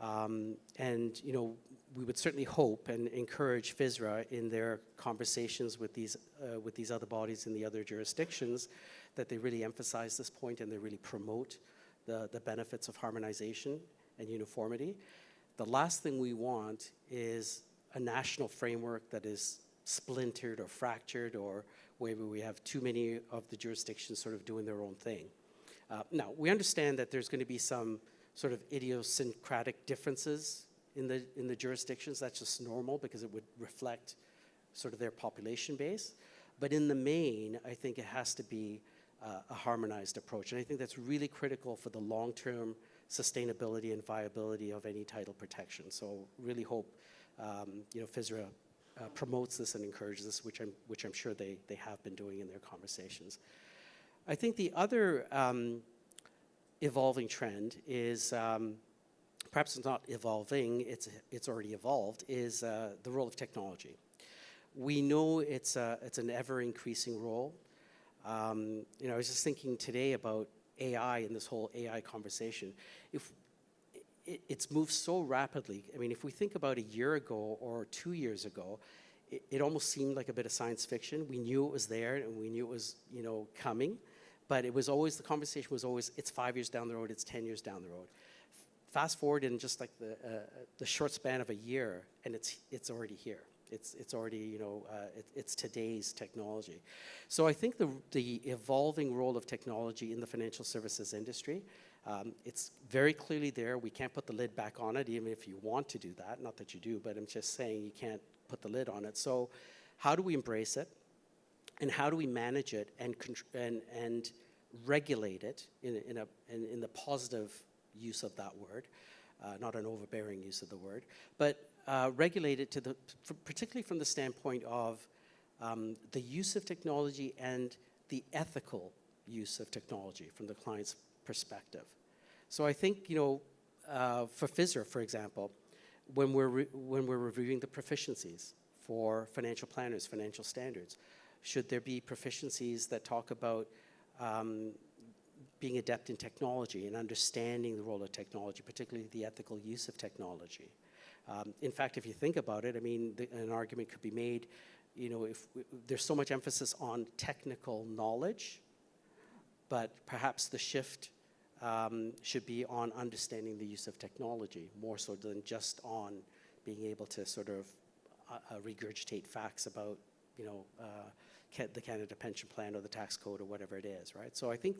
And, you know, we would certainly hope and encourage FSRA in their conversations with these other bodies in the other jurisdictions that they really emphasize this point and they really promote the benefits of harmonization and uniformity. The last thing we want is a national framework that is splintered or fractured or where we have too many of the jurisdictions sort of doing their own thing. Now, we understand that there's going to be some sort of idiosyncratic differences in the jurisdictions. That's just normal because it would reflect sort of their population base. But in the main, I think it has to be a harmonized approach. And I think that's really critical for the long-term sustainability and viability of any title protection. So really hope, you know, FSRA promotes this and encourages this, which I'm sure they have been doing in their conversations. I think the other evolving trend is, perhaps it's not evolving, it's already evolved, is the role of technology. We know it's an ever-increasing role. You know, I was just thinking today about AI and this whole AI conversation. If it's moved so rapidly. I mean, if we think about a year ago or 2 years ago, it almost seemed like a bit of science fiction. We knew it was there and we knew it was, you know, coming. But it was always, the conversation was always, it's 5 years down the road, it's 10 years down the road. Fast forward in just like the short span of a year, and it's already here. It's already, you know, it's today's technology. So I think the evolving role of technology in the financial services industry, it's very clearly there. We can't put the lid back on it, even if you want to do that. Not that you do, but I'm just saying you can't put the lid on it. So how do we embrace it? And how do we manage it and regulate it in the positive use of that word, not an overbearing use of the word, but regulate it particularly from the standpoint of the use of technology and the ethical use of technology from the client's perspective. So I think, you know, for FSRA, for example, when we're reviewing the proficiencies for financial planners, financial standards, should there be proficiencies that talk about being adept in technology and understanding the role of technology, particularly the ethical use of technology? In fact, if you think about it, I mean, an argument could be made, you know, if there's so much emphasis on technical knowledge, but perhaps the shift should be on understanding the use of technology, more so than just on being able to sort of regurgitate facts about, you know, the Canada Pension Plan or the tax code or whatever it is, right? So I think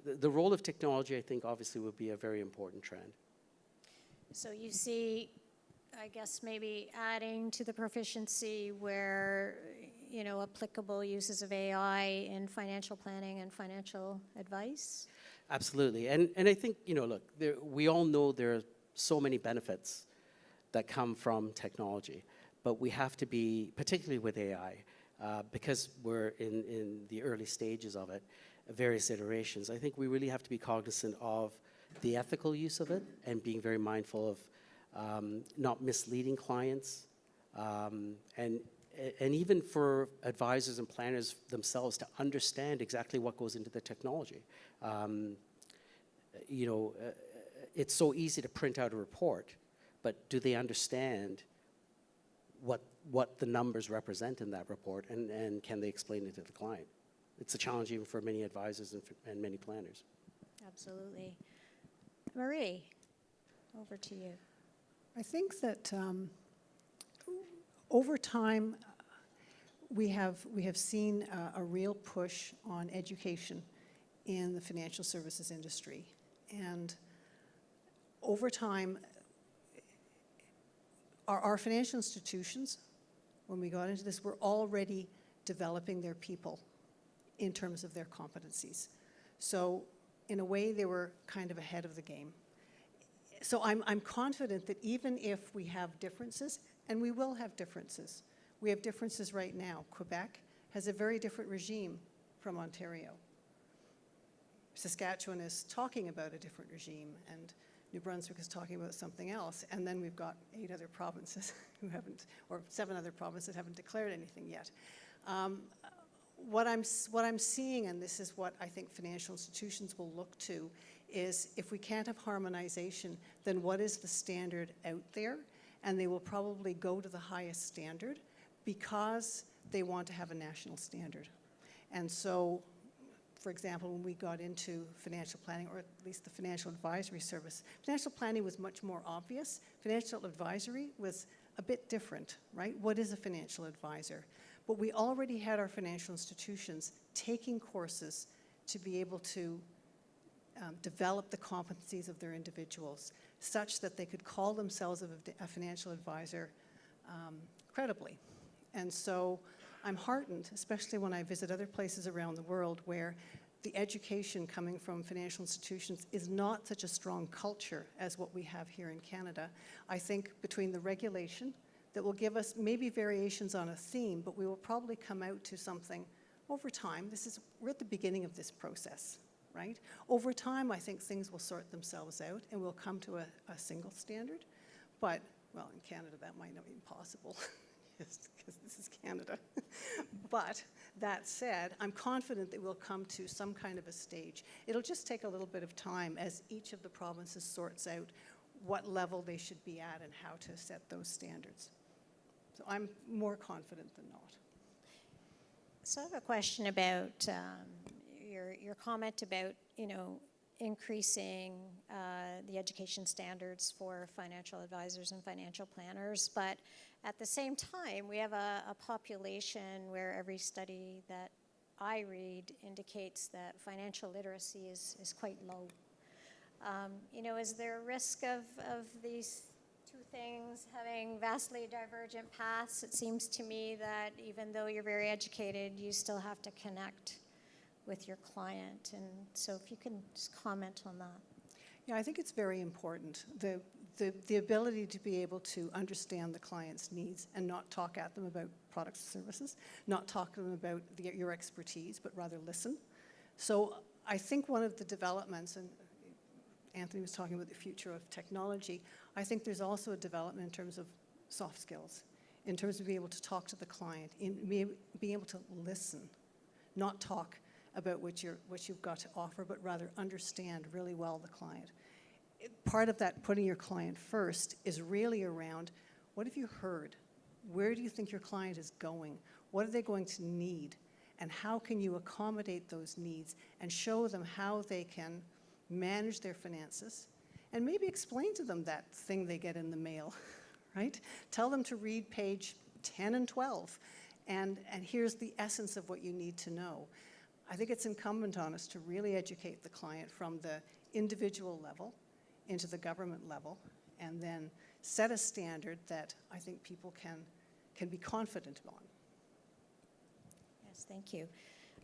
the role of technology, I think, obviously would be a very important trend. So you see, I guess, maybe adding to the proficiency where, you know, applicable uses of AI in financial planning and financial advice? Absolutely. And I think, you know, look, we all know there are so many benefits that come from technology, but we have to be, particularly with AI, because we're in the early stages of it, various iterations, I think we really have to be cognizant of the ethical use of it and being very mindful of not misleading clients, and even for advisors and planners themselves to understand exactly what goes into the technology. You know, it's so easy to print out a report, but do they understand what the numbers represent in that report, and can they explain it to the client? It's a challenge even for many advisors and many planners. Absolutely. Marie, over to you. I think that over time, we have seen a real push on education in the financial services industry. And over time, our financial institutions, when we got into this, were already developing their people in terms of their competencies. So in a way, they were kind of ahead of the game. So I'm confident that even if we have differences, and we will have differences, we have differences right now. Quebec has a very different regime from Ontario. Saskatchewan is talking about a different regime, and New Brunswick is talking about something else. And then we've got 8 other provinces who haven't, or 7 other provinces that haven't declared anything yet. What I'm seeing, and this is what I think financial institutions will look to, is if we can't have harmonization, then what is the standard out there? And they will probably go to the highest standard because they want to have a national standard. And so, for example, when we got into financial planning, or at least the financial advisory service, financial planning was much more obvious. Financial advisory was a bit different, right? What is a financial advisor? But we already had our financial institutions taking courses to be able to develop the competencies of their individuals such that they could call themselves a financial advisor credibly. And so I'm heartened, especially when I visit other places around the world where the education coming from financial institutions is not such a strong culture as what we have here in Canada. I think between the regulation that will give us maybe variations on a theme, but we will probably come out to something over time. We're at the beginning of this process, right? Over time, I think things will sort themselves out and we'll come to a single standard. But, well, in Canada, that might not be possible because this is Canada. But that said, I'm confident that we'll come to some kind of a stage. It'll just take a little bit of time as each of the provinces sorts out what level they should be at and how to set those standards. So I'm more confident than not. So I have a question about your comment about, increasing the education standards for financial advisors and financial planners, but at the same time, we have a population where every study that I read indicates that financial literacy is quite low. Is there a risk of these two things having vastly divergent paths? It seems to me that even though you're very educated, you still have to connect with your client. And so if you can just comment on that. Yeah, I think it's very important. The ability to be able to understand the client's needs and not talk at them about products and services, not talk to them about your expertise, but rather listen. So I think one of the developments, and Anthony was talking about the future of technology, I think there's also a development in terms of soft skills, in terms of being able to talk to the client, in being able to listen, not talk about what you've got to offer, but rather understand really well the client. Part of that, putting your client first, is really around what have you heard? Where do you think your client is going? What are they going to need? And how can you accommodate those needs and show them how they can manage their finances and maybe explain to them that thing they get in the mail, right? Tell them to read page 10 and 12 and here's the essence of what you need to know. I think it's incumbent on us to really educate the client from the individual level into the government level, and then set a standard that I think people can be confident on. Yes, thank you.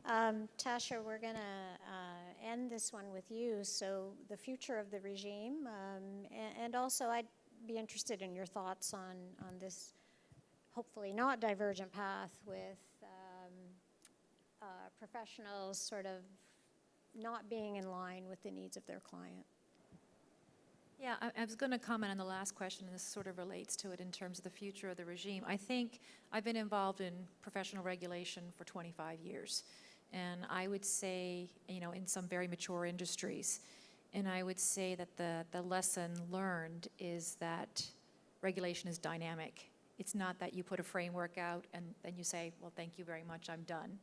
Tasha, we're going to end this one with you. So the future of the regime, and also I'd be interested in your thoughts on this hopefully not divergent path with professionals sort of not being in line with the needs of their client. Yeah, I was going to comment on the last question, and this sort of relates to it in terms of the future of the regime. I think I've been involved in professional regulation for 25 years, and I would say, in some very mature industries, and I would say that the lesson learned is that regulation is dynamic. It's not that you put a framework out and then you say, well, thank you very much, I'm done,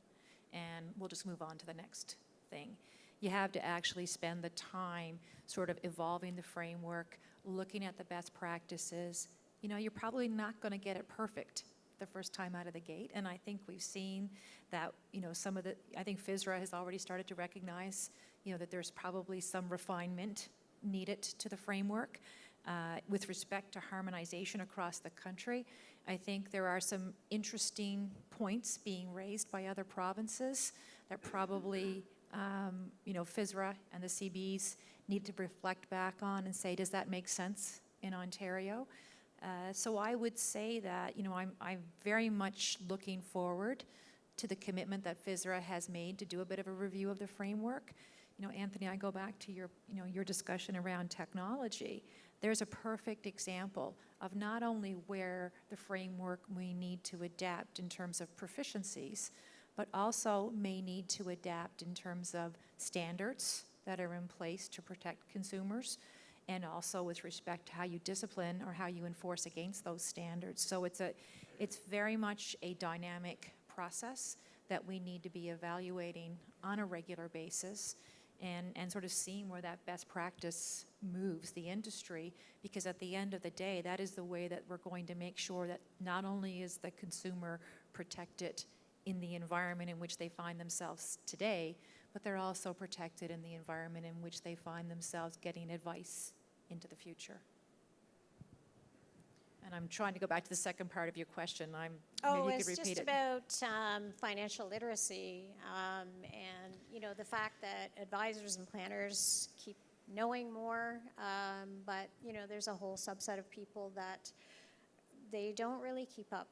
and we'll just move on to the next thing. You have to actually spend the time sort of evolving the framework, looking at the best practices. You know, you're probably not going to get it perfect the first time out of the gate, and I think we've seen that, you know, some of the, I think FSRA has already started to recognize, you know, that there's probably some refinement needed to the framework. With respect to harmonization across the country, I think there are some interesting points being raised by other provinces that probably, you know, FSRA and the CBs need to reflect back on and say, does that make sense in Ontario? So I would say that, you know, I'm very much looking forward to the commitment that FSRA has made to do a bit of a review of the framework. You know, Anthony, I go back to your, you know, your discussion around technology. There's a perfect example of not only where the framework we need to adapt in terms of proficiencies, but also may need to adapt in terms of standards that are in place to protect consumers, and also with respect to how you discipline or how you enforce against those standards. So it's very much a dynamic process that we need to be evaluating on a regular basis, and sort of seeing where that best practice moves the industry, because at the end of the day, that is the way that we're going to make sure that not only is the consumer protected in the environment in which they find themselves today, but they're also protected in the environment in which they find themselves getting advice into the future. And I'm trying to go back to the second part of your question. Maybe you could repeat it. It's just about financial literacy, and, you know, the fact that advisors and planners keep knowing more, but, you know, there's a whole subset of people that they don't really keep up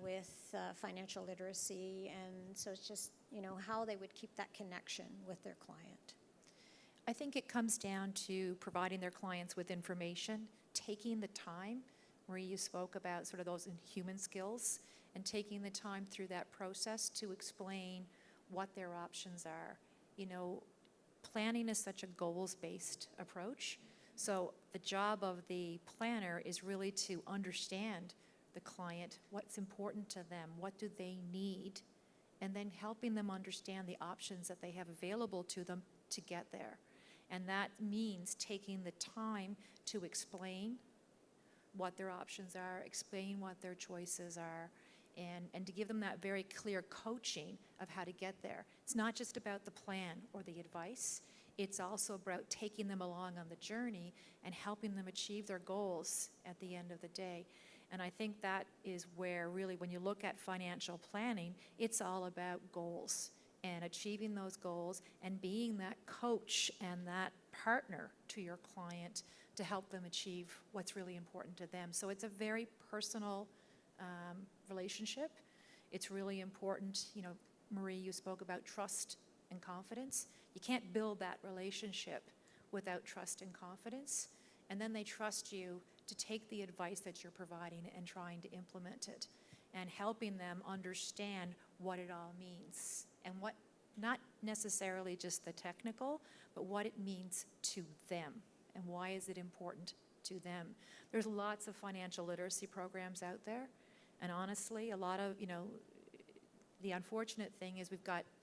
with financial literacy, and so it's just, you know, how they would keep that connection with their client. I think it comes down to providing their clients with information, taking the time. Marie, you spoke about sort of those human skills, and taking the time through that process to explain what their options are. You know, planning is such a goals-based approach. So the job of the planner is really to understand the client, what's important to them, what do they need, and then helping them understand the options that they have available to them to get there. And that means taking the time to explain what their options are, explain what their choices are, and to give them that very clear coaching of how to get there. It's not just about the plan or the advice. It's also about taking them along on the journey and helping them achieve their goals at the end of the day. And I think that is where really, when you look at financial planning, it's all about goals and achieving those goals and being that coach and that partner to your client to help them achieve what's really important to them. So it's a very personal relationship. It's really important. You know, Marie, you spoke about trust and confidence. You can't build that relationship without trust and confidence. And then they trust you to take the advice that you're providing and trying to implement it, and helping them understand what it all means, and what, not necessarily just the technical, but what it means to them. And why is it important to them? There's lots of financial literacy programs out there. And honestly, a lot of, you know, the unfortunate thing is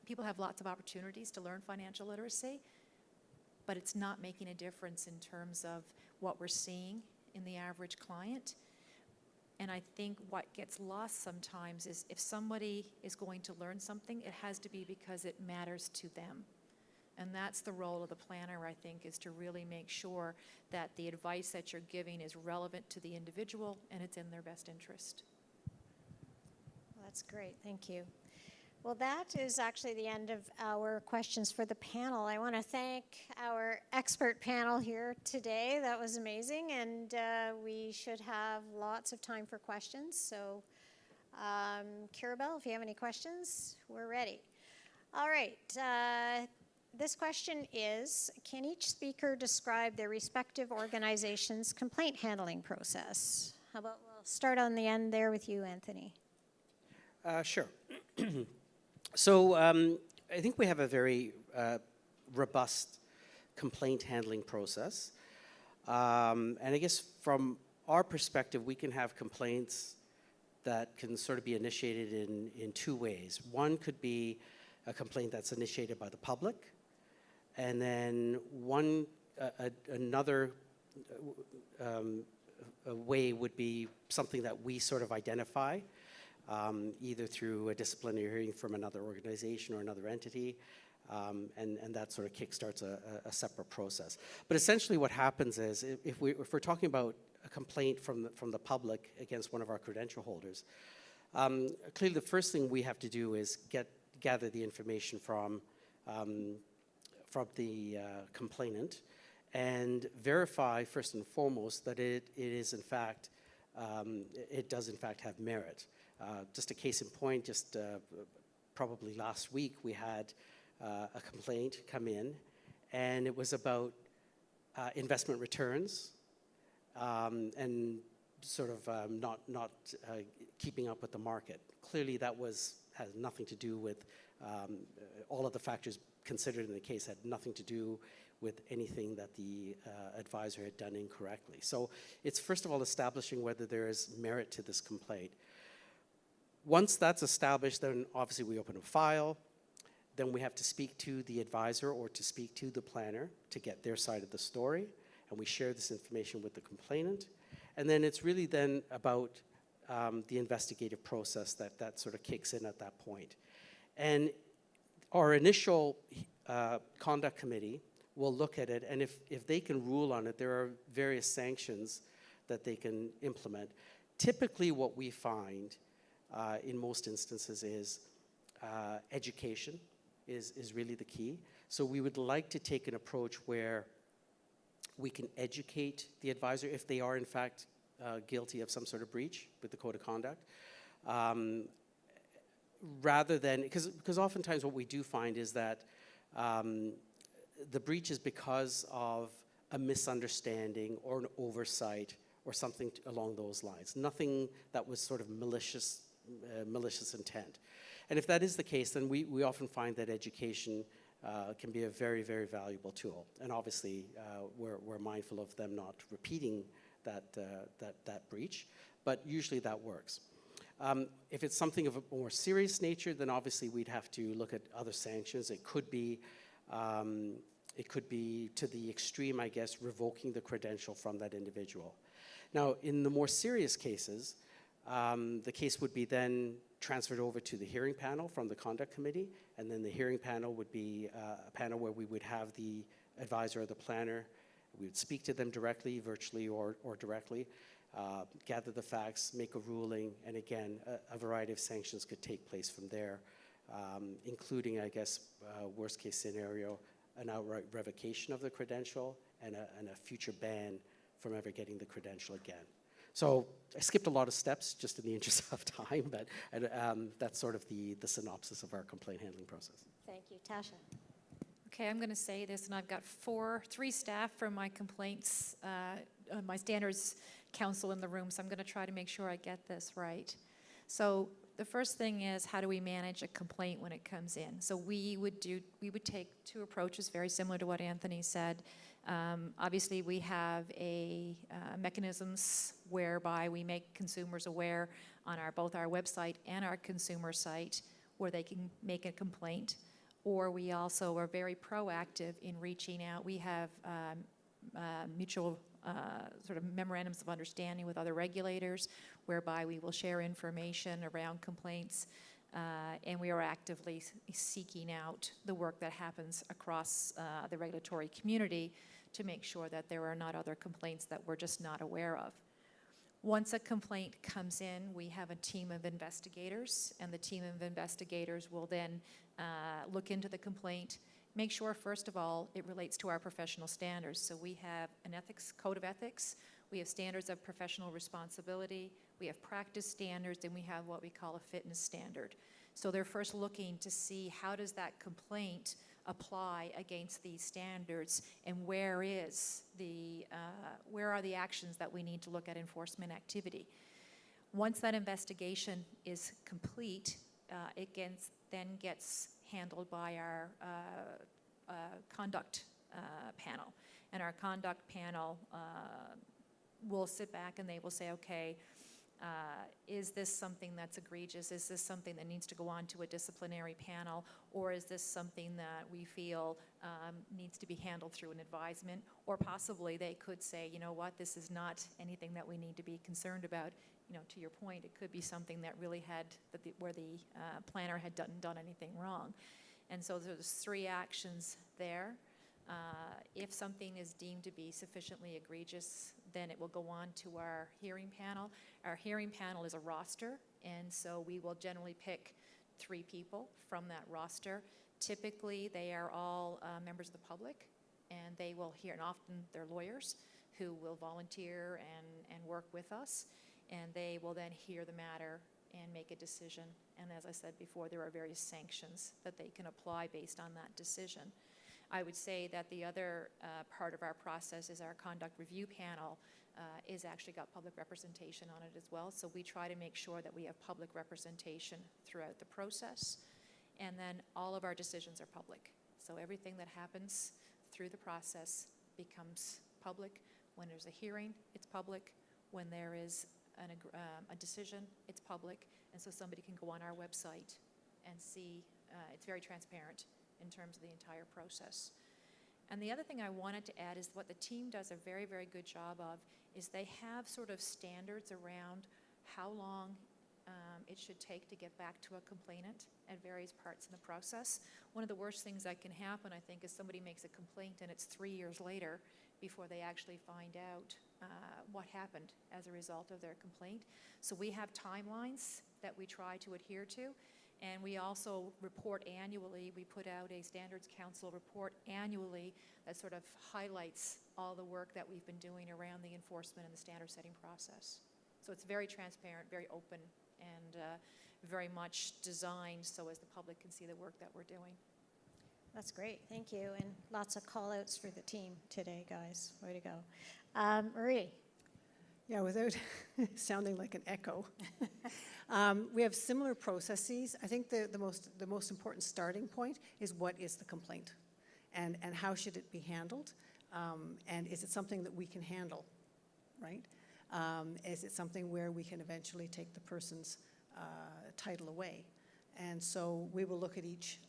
people have lots of opportunities to learn financial literacy, but it's not making a difference in terms of what we're seeing in the average client. And I think what gets lost sometimes is if somebody is going to learn something, it has to be because it matters to them. And that's the role of the planner, I think, is to really make sure that the advice that you're giving is relevant to the individual and it's in their best interest. Well, that's great. Thank you. Well, that is actually the end of our questions for the panel. I want to thank our expert panel here today. That was amazing, and we should have lots of time for questions. So, Kirabel, if you have any questions, we're ready. All right. This question is, can each speaker describe their respective organization's complaint handling process? How about we'll start on the end there with you, Anthony. Sure. So I think we have a very robust complaint handling process. And I guess from our perspective, we can have complaints that can sort of be initiated in two ways. One could be a complaint that's initiated by the public, and then another way would be something that we sort of identify, either through a disciplinary hearing from another organization or another entity, and that sort of kickstarts a separate process. But essentially what happens is, if we're talking about a complaint from the public against one of our credential holders, clearly the first thing we have to do is gather the information from the complainant and verify first and foremost that it is in fact, it does in fact have merit. Just a case in point, just probably last week we had a complaint come in, and it was about investment returns and sort of not keeping up with the market. Clearly that has nothing to do with all of the factors considered in the case, had nothing to do with anything that the advisor had done incorrectly. So it's first of all establishing whether there is merit to this complaint. Once that's established, then obviously we open a file. Then we have to speak to the advisor or to speak to the planner to get their side of the story, and we share this information with the complainant. And then it's really then about the investigative process that sort of kicks in at that point. And our initial conduct committee will look at it, and if they can rule on it, there are various sanctions that they can implement. Typically what we find in most instances is education is really the key. So we would like to take an approach where we can educate the advisor if they are in fact guilty of some sort of breach with the code of conduct. Rather than, because oftentimes what we do find is that the breach is because of a misunderstanding or an oversight or something along those lines. Nothing that was sort of malicious intent. And if that is the case, then we often find that education can be a very, very valuable tool. And obviously, we're mindful of them not repeating that breach, but usually that works. If it's something of a more serious nature, then obviously we'd have to look at other sanctions. It could be to the extreme, I guess, revoking the credential from that individual. Now, in the more serious cases, the case would be then transferred over to the hearing panel from the conduct committee, and then the hearing panel would be a panel where we would have the advisor or the planner. We would speak to them directly, virtually or directly, gather the facts, make a ruling, and again, a variety of sanctions could take place from there, including, I guess, worst case scenario, an outright revocation of the credential and a future ban from ever getting the credential again. So I skipped a lot of steps just in the interest of time, but that's sort of the synopsis of our complaint handling process. Thank you. Tasha. Okay, I'm going to say this, and I've got three staff from my complaints, my standards council in the room, so I'm going to try to make sure I get this right. So the first thing is, how do we manage a complaint when it comes in? So we would take two approaches very similar to what Anthony said. Obviously, we have mechanisms whereby we make consumers aware on both our website and our consumer site where they can make a complaint. Or we also are very proactive in reaching out. We have mutual sort of memorandums of understanding with other regulators whereby we will share information around complaints, and we are actively seeking out the work that happens across the regulatory community to make sure that there are not other complaints that we're just not aware of. Once a complaint comes in, we have a team of investigators, and the team of investigators will then look into the complaint, make sure, first of all, it relates to our professional standards. So we have an code of ethics, we have standards of professional responsibility, we have practice standards, and we have what we call a fitness standard. So they're first looking to see how does that complaint apply against these standards, and where are the actions that we need to look at enforcement activity. Once that investigation is complete, it then gets handled by our conduct panel. And our conduct panel will sit back and they will say, okay, is this something that's egregious? Is this something that needs to go on to a disciplinary panel? Or is this something that we feel needs to be handled through an advisement? Or possibly they could say, you know what, this is not anything that we need to be concerned about. You know, to your point, it could be something that really had, where the planner had done anything wrong. And so there's 3 actions there. If something is deemed to be sufficiently egregious, then it will go on to our hearing panel. Our hearing panel is a roster, and so we will generally pick 3 people from that roster. Typically, they are all members of the public, and they will hear, and often they're lawyers who will volunteer and work with us, and they will then hear the matter and make a decision. And as I said before, there are various sanctions that they can apply based on that decision. I would say that the other part of our process is our conduct review panel is actually got public representation on it as well. So we try to make sure that we have public representation throughout the process. And then all of our decisions are public. So everything that happens through the process becomes public. When there's a hearing, it's public. When there is a decision, it's public. And so somebody can go on our website and see, it's very transparent in terms of the entire process. And the other thing I wanted to add is what the team does a very, very good job of is they have sort of standards around how long it should take to get back to a complainant at various parts in the process. One of the worst things that can happen, I think, is somebody makes a complaint and it's 3 years later before they actually find out what happened as a result of their complaint. So we have timelines that we try to adhere to. And we also report annually. We put out a Standards Council report annually that sort of highlights all the work that we've been doing around the enforcement and the standard setting process. So it's very transparent, very open, and very much designed so as the public can see the work that we're doing. That's great, thank you, and lots of call-outs for the team today, guys. Way to go. Marie. Yeah, without sounding like an echo, we have similar processes. I think the most important starting point is what is the complaint, and how should it be handled, and is it something that we can handle, right? Is it something where we can eventually take the person's title away? And so we will look at each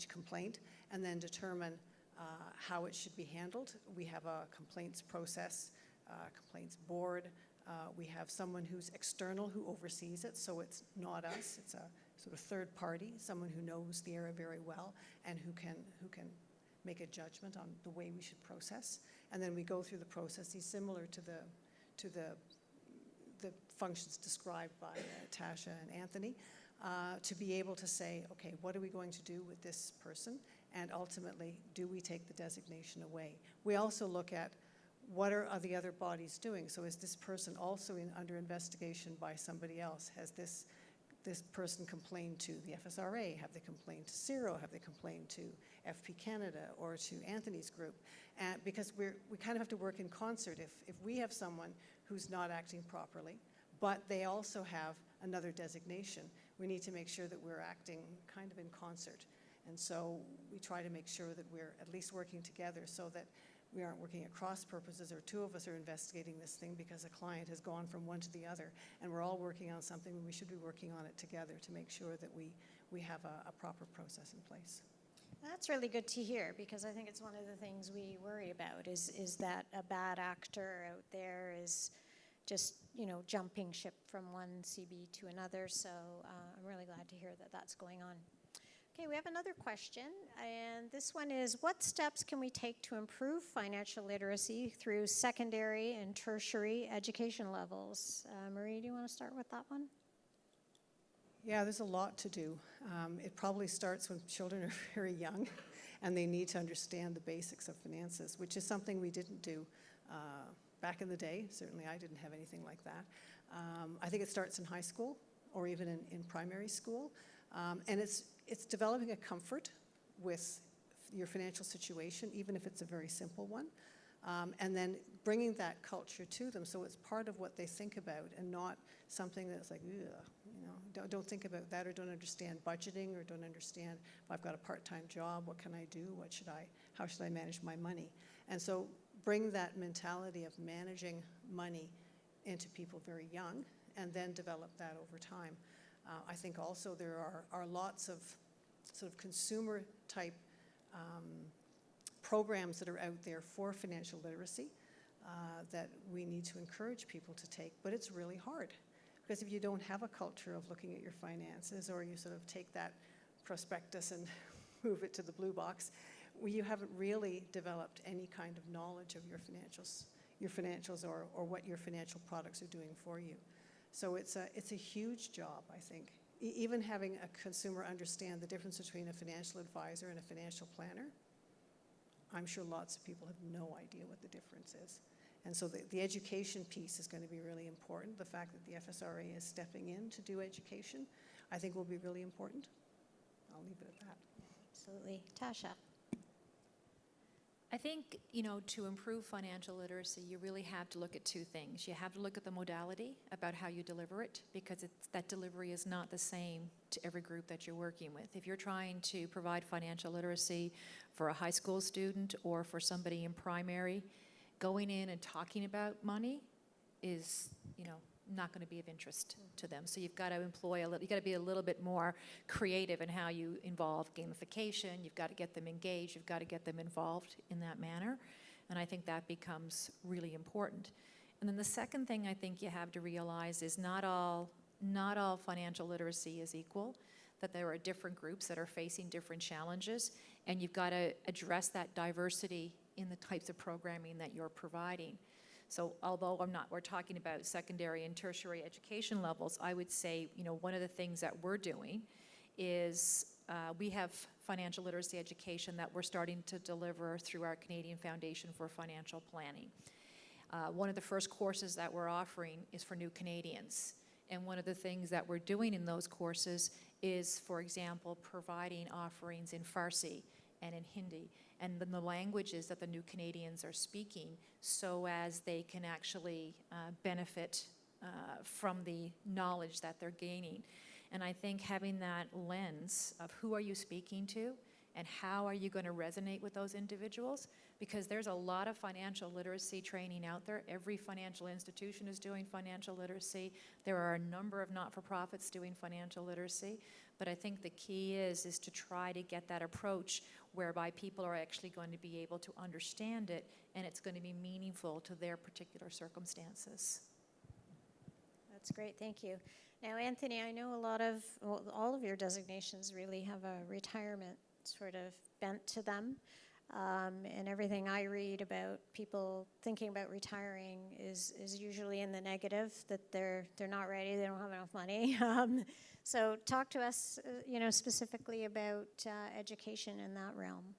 complaint and then determine how it should be handled. We have a complaints process. Complaints board. We have someone who's external who oversees it, so it's not us. It's a sort of third party, someone who knows the area very well and who can make a judgment on the way we should process. And then we go through the processes similar to the functions described by Tasha and Anthony, to be able to say, okay, what are we going to do with this person? And ultimately, do we take the designation away? We also look at what are the other bodies doing? So is this person also under investigation by somebody else? Has this person complained to the FSRA? Have they complained to CIRO? Have they complained to FP Canada or to Anthony's group? And because we kind of have to work in concert. If we have someone who's not acting properly, but they also have another designation, we need to make sure that we're acting kind of in concert. And so we try to make sure that we're at least working together so that we aren't working at cross purposes, or 2 of us are investigating this thing because a client has gone from one to the other, and we're all working on something when we should be working on it together to make sure that we have a proper process in place. That's really good to hear, because I think it's one of the things we worry about is that a bad actor out there is just, jumping ship from one CB to another. So I'm really glad to hear that that's going on. Okay, we have another question, and this one is, what steps can we take to improve financial literacy through secondary and tertiary education levels? Marie, do you want to start with that one? Yeah, there's a lot to do. It probably starts when children are very young and they need to understand the basics of finances, which is something we didn't do back in the day. Certainly I didn't have anything like that. I think it starts in high school or even in primary school. And it's developing a comfort with your financial situation, even if it's a very simple one, and then bringing that culture to them so it's part of what they think about and not something that's like, don't think about that, or don't understand budgeting, or don't understand if I've got a part-time job, what can I do, how should I manage my money? And so bring that mentality of managing money into people very young and then develop that over time. I think also there are lots of sort of consumer type programs that are out there for financial literacy that we need to encourage people to take, but it's really hard because if you don't have a culture of looking at your finances, or you sort of take that prospectus and move it to the blue box, you haven't really developed any kind of knowledge of your financials or what your financial products are doing for you. So it's a huge job, I think. Even having a consumer understand the difference between a financial advisor and a financial planner, I'm sure lots of people have no idea what the difference is. And so the education piece is going to be really important. The fact that the FSRA is stepping in to do education, I think will be really important. I'll leave it at that. Absolutely. Tasha? I think, you know, to improve financial literacy, you really have to look at two things. You have to look at the modality about how you deliver it, because that delivery is not the same to every group that you're working with. If you're trying to provide financial literacy for a high school student or for somebody in primary, going in and talking about money is, you know, not going to be of interest to them. So you've got to you've got to be a little bit more creative in how you involve gamification. You've got to get them engaged. You've got to get them involved in that manner. And I think that becomes really important. And then the second thing I think you have to realize is not all financial literacy is equal, that there are different groups that are facing different challenges, and you've got to address that diversity in the types of programming that you're providing. So although we're talking about secondary and tertiary education levels, I would say, you know, one of the things that we're doing is we have financial literacy education that we're starting to deliver through our Canadian Foundation for Financial Planning. One of the first courses that we're offering is for new Canadians. And one of the things that we're doing in those courses is, for example, providing offerings in Farsi and in Hindi, and the languages that the new Canadians are speaking, so as they can actually benefit from the knowledge that they're gaining. And I think having that lens of who are you speaking to and how are you going to resonate with those individuals, because there's a lot of financial literacy training out there. Every financial institution is doing financial literacy. There are a number of not-for-profits doing financial literacy. But I think the key is to try to get that approach whereby people are actually going to be able to understand it, and it's going to be meaningful to their particular circumstances. That's great, thank you. Now, Anthony, I know all of your designations really have a retirement sort of bent to them. And everything I read about people thinking about retiring is usually in the negative, that they're not ready, they don't have enough money. So talk to us, specifically about education in that realm.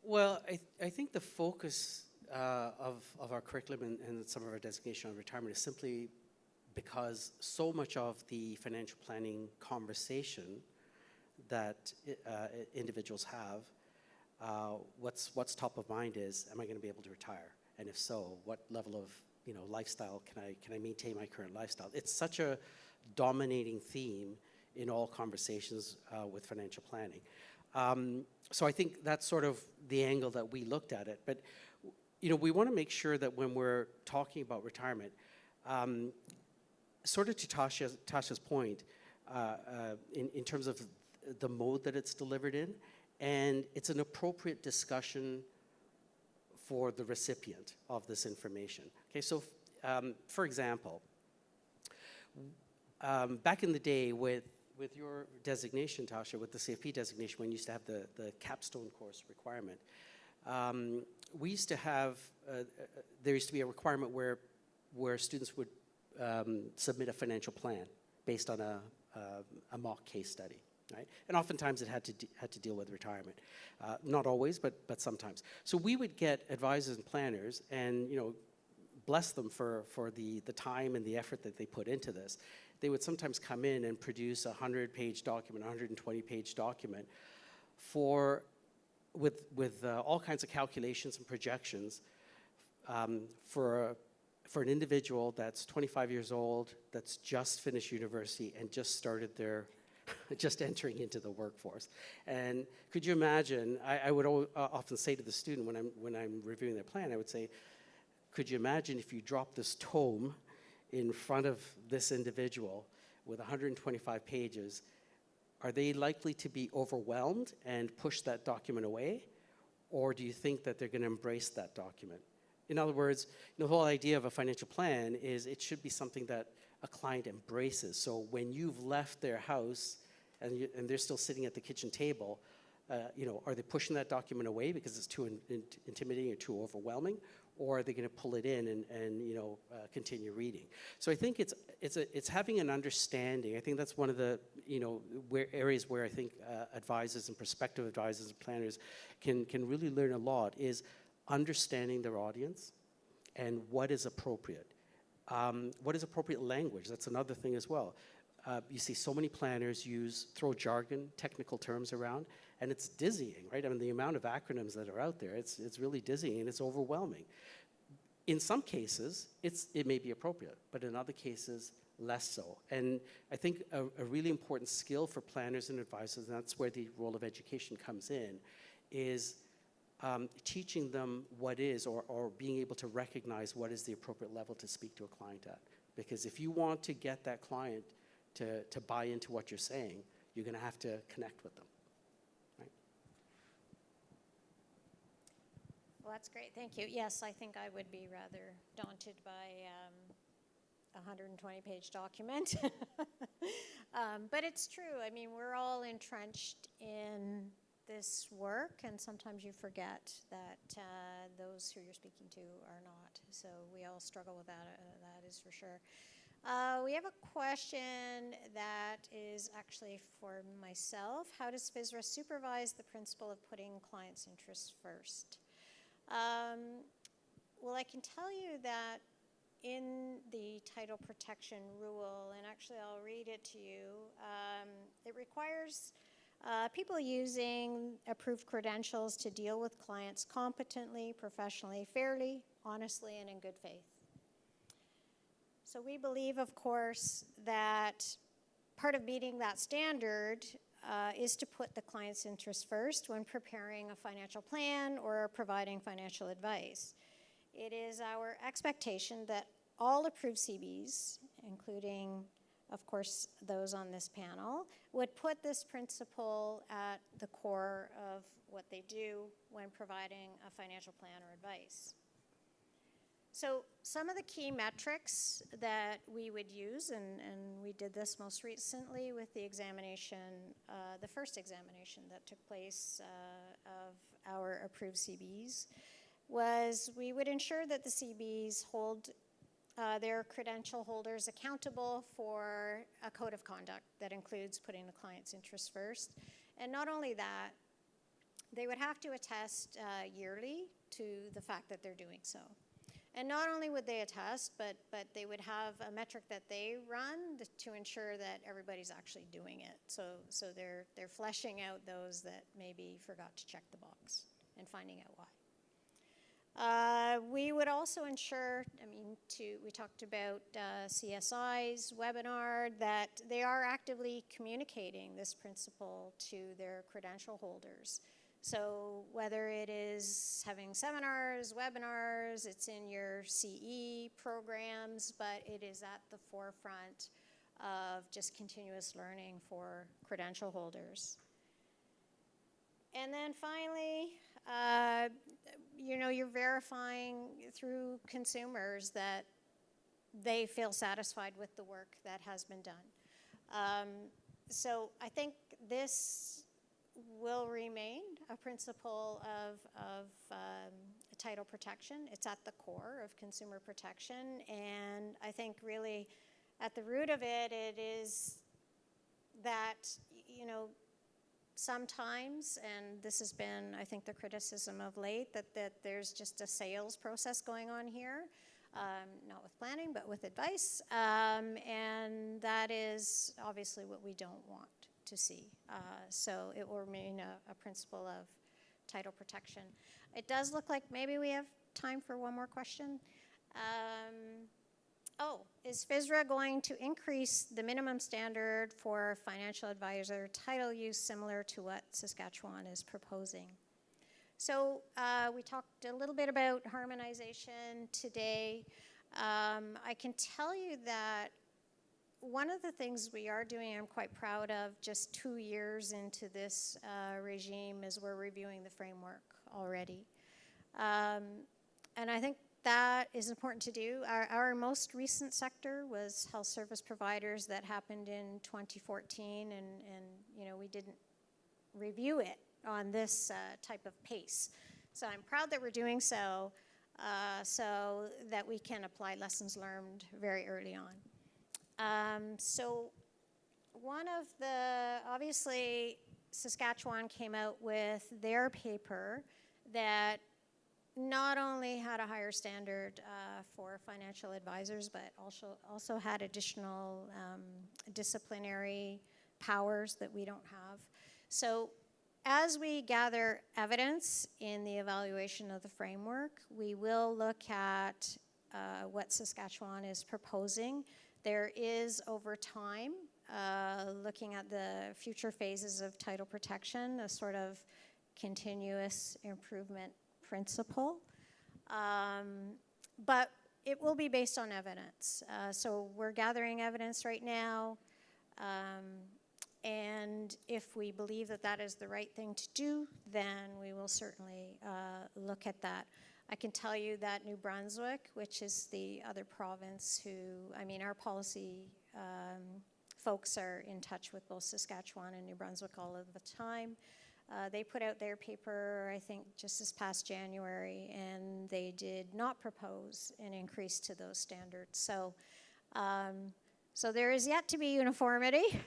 Well, I think the focus of our curriculum and some of our designation on retirement is simply because so much of the financial planning conversation that individuals have, what's top of mind is, am I going to be able to retire? And if so, what level of lifestyle can I maintain my current lifestyle? It's such a dominating theme in all conversations with financial planning. So I think that's sort of the angle that we looked at it. But we want to make sure that when we're talking about retirement, sort of to Tasha's point, in terms of the mode that it's delivered in, and it's an appropriate discussion for the recipient of this information. Okay, so for example, back in the day with your designation, Tasha, with the CFP designation, when you used to have the capstone course requirement, we used to have, there used to be a requirement where students would submit a financial plan based on a mock case study. Right? And oftentimes it had to deal with retirement. Not always, but sometimes. So we would get advisors and planners and bless them for the time and the effort that they put into this. They would sometimes come in and produce a 100-page document, 120-page document with all kinds of calculations and projections for an individual that's 25 years old, that's just finished university and just started their just entering into the workforce. And could you imagine, I would often say to the student when I'm reviewing their plan, I would say, could you imagine if you drop this tome in front of this individual with 125 pages, are they likely to be overwhelmed and push that document away? Or do you think that they're going to embrace that document? In other words, the whole idea of a financial plan is it should be something that a client embraces. So when you've left their house and they're still sitting at the kitchen table, are they pushing that document away because it's too intimidating or too overwhelming? Or are they going to pull it in and continue reading? So I think it's having an understanding. I think that's one of the areas where I think advisors and prospective advisors and planners can really learn a lot is understanding their audience and what is appropriate. What is appropriate language? That's another thing as well. You see so many planners throw jargon, technical terms around, and it's dizzying, right? I mean, the amount of acronyms that are out there, it's really dizzying and it's overwhelming. In some cases, it may be appropriate, but in other cases, less so. And I think a really important skill for planners and advisors, and that's where the role of education comes in, is teaching them what is, or being able to recognize what is the appropriate level to speak to a client at. Because if you want to get that client to buy into what you're saying, you're going to have to connect with them. Right? Well, that's great. Thank you. Yes, I think I would be rather daunted by a 120-page document. But it's true. I mean, we're all entrenched in this work, and sometimes you forget that those who you're speaking to are not. So we all struggle with that, that is for sure. We have a question that is actually for myself. How does FSRA supervise the principle of putting clients' interests first? Well, I can tell you that in the title protection rule, and actually I'll read it to you, it requires people using approved credentials to deal with clients competently, professionally, fairly, honestly, and in good faith. So we believe, of course, that part of meeting that standard is to put the client's interests first when preparing a financial plan or providing financial advice. It is our expectation that all approved CBs, including, of course, those on this panel, would put this principle at the core of what they do when providing a financial plan or advice. So some of the key metrics that we would use, and we did this most recently with the examination, the first examination that took place of our approved CBs, was we would ensure that the CBs hold their credential holders accountable for a code of conduct that includes putting the client's interests first. And not only that, they would have to attest yearly to the fact that they're doing so. And not only would they attest, but they would have a metric that they run to ensure that everybody's actually doing it. So they're fleshing out those that maybe forgot to check the box and finding out why. We would also ensure, we talked about CSI's webinar, that they are actively communicating this principle to their credential holders. So whether it is having seminars, webinars, it's in your CE programs, but it is at the forefront of just continuous learning for credential holders. And then finally, you're verifying through consumers that they feel satisfied with the work that has been done. So I think this will remain a principle of title protection. It's at the core of consumer protection, and I think really at the root of it, it is that, sometimes, and this has been, I think, the criticism of late, that there's just a sales process going on here, not with planning, but with advice, and that is obviously what we don't want to see. So it will remain a principle of title protection. It does look like maybe we have time for one more question. Oh, is FSRA going to increase the minimum standard for financial advisor title use similar to what Saskatchewan is proposing? So we talked a little bit about harmonization today. I can tell you that one of the things we are doing, I'm quite proud of, just 2 years into this regime, is we're reviewing the framework already. And I think that is important to do. Our most recent sector was health service providers. That happened in 2014, and you know, we didn't review it on this type of pace. So I'm proud that we're doing so, so that we can apply lessons learned very early on. So one of the, obviously, Saskatchewan came out with their paper that not only had a higher standard for financial advisors, but also had additional disciplinary powers that we don't have. So as we gather evidence in the evaluation of the framework, we will look at what Saskatchewan is proposing. There is, over time, looking at the future phases of title protection, a sort of continuous improvement principle. But it will be based on evidence. So we're gathering evidence right now. And if we believe that that is the right thing to do, then we will certainly look at that. I can tell you that New Brunswick, which is the other province who, I mean, our policy folks are in touch with both Saskatchewan and New Brunswick all of the time. They put out their paper, I think, just this past January, and they did not propose an increase to those standards. So, so there is yet to be uniformity,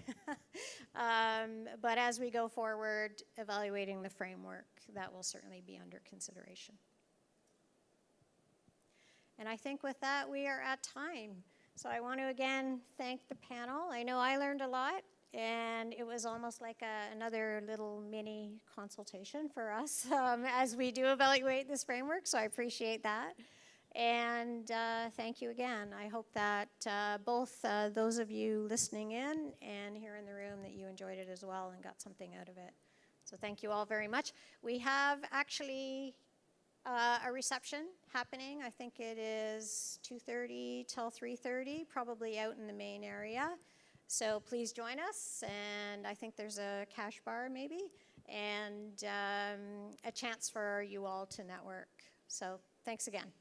but as we go forward evaluating the framework, that will certainly be under consideration. And I think with that, we are at time. So I want to again thank the panel. I know I learned a lot, and it was almost like another little mini consultation for us as we do evaluate this framework, so I appreciate that. And thank you again. I hope that both those of you listening in and here in the room, that you enjoyed it as well and got something out of it. So thank you all very much. We have actually a reception happening. I think it is 2:30 till 3:30, probably out in the main area. So please join us, and I think there's a cash bar maybe, and a chance for you all to network. So thanks again.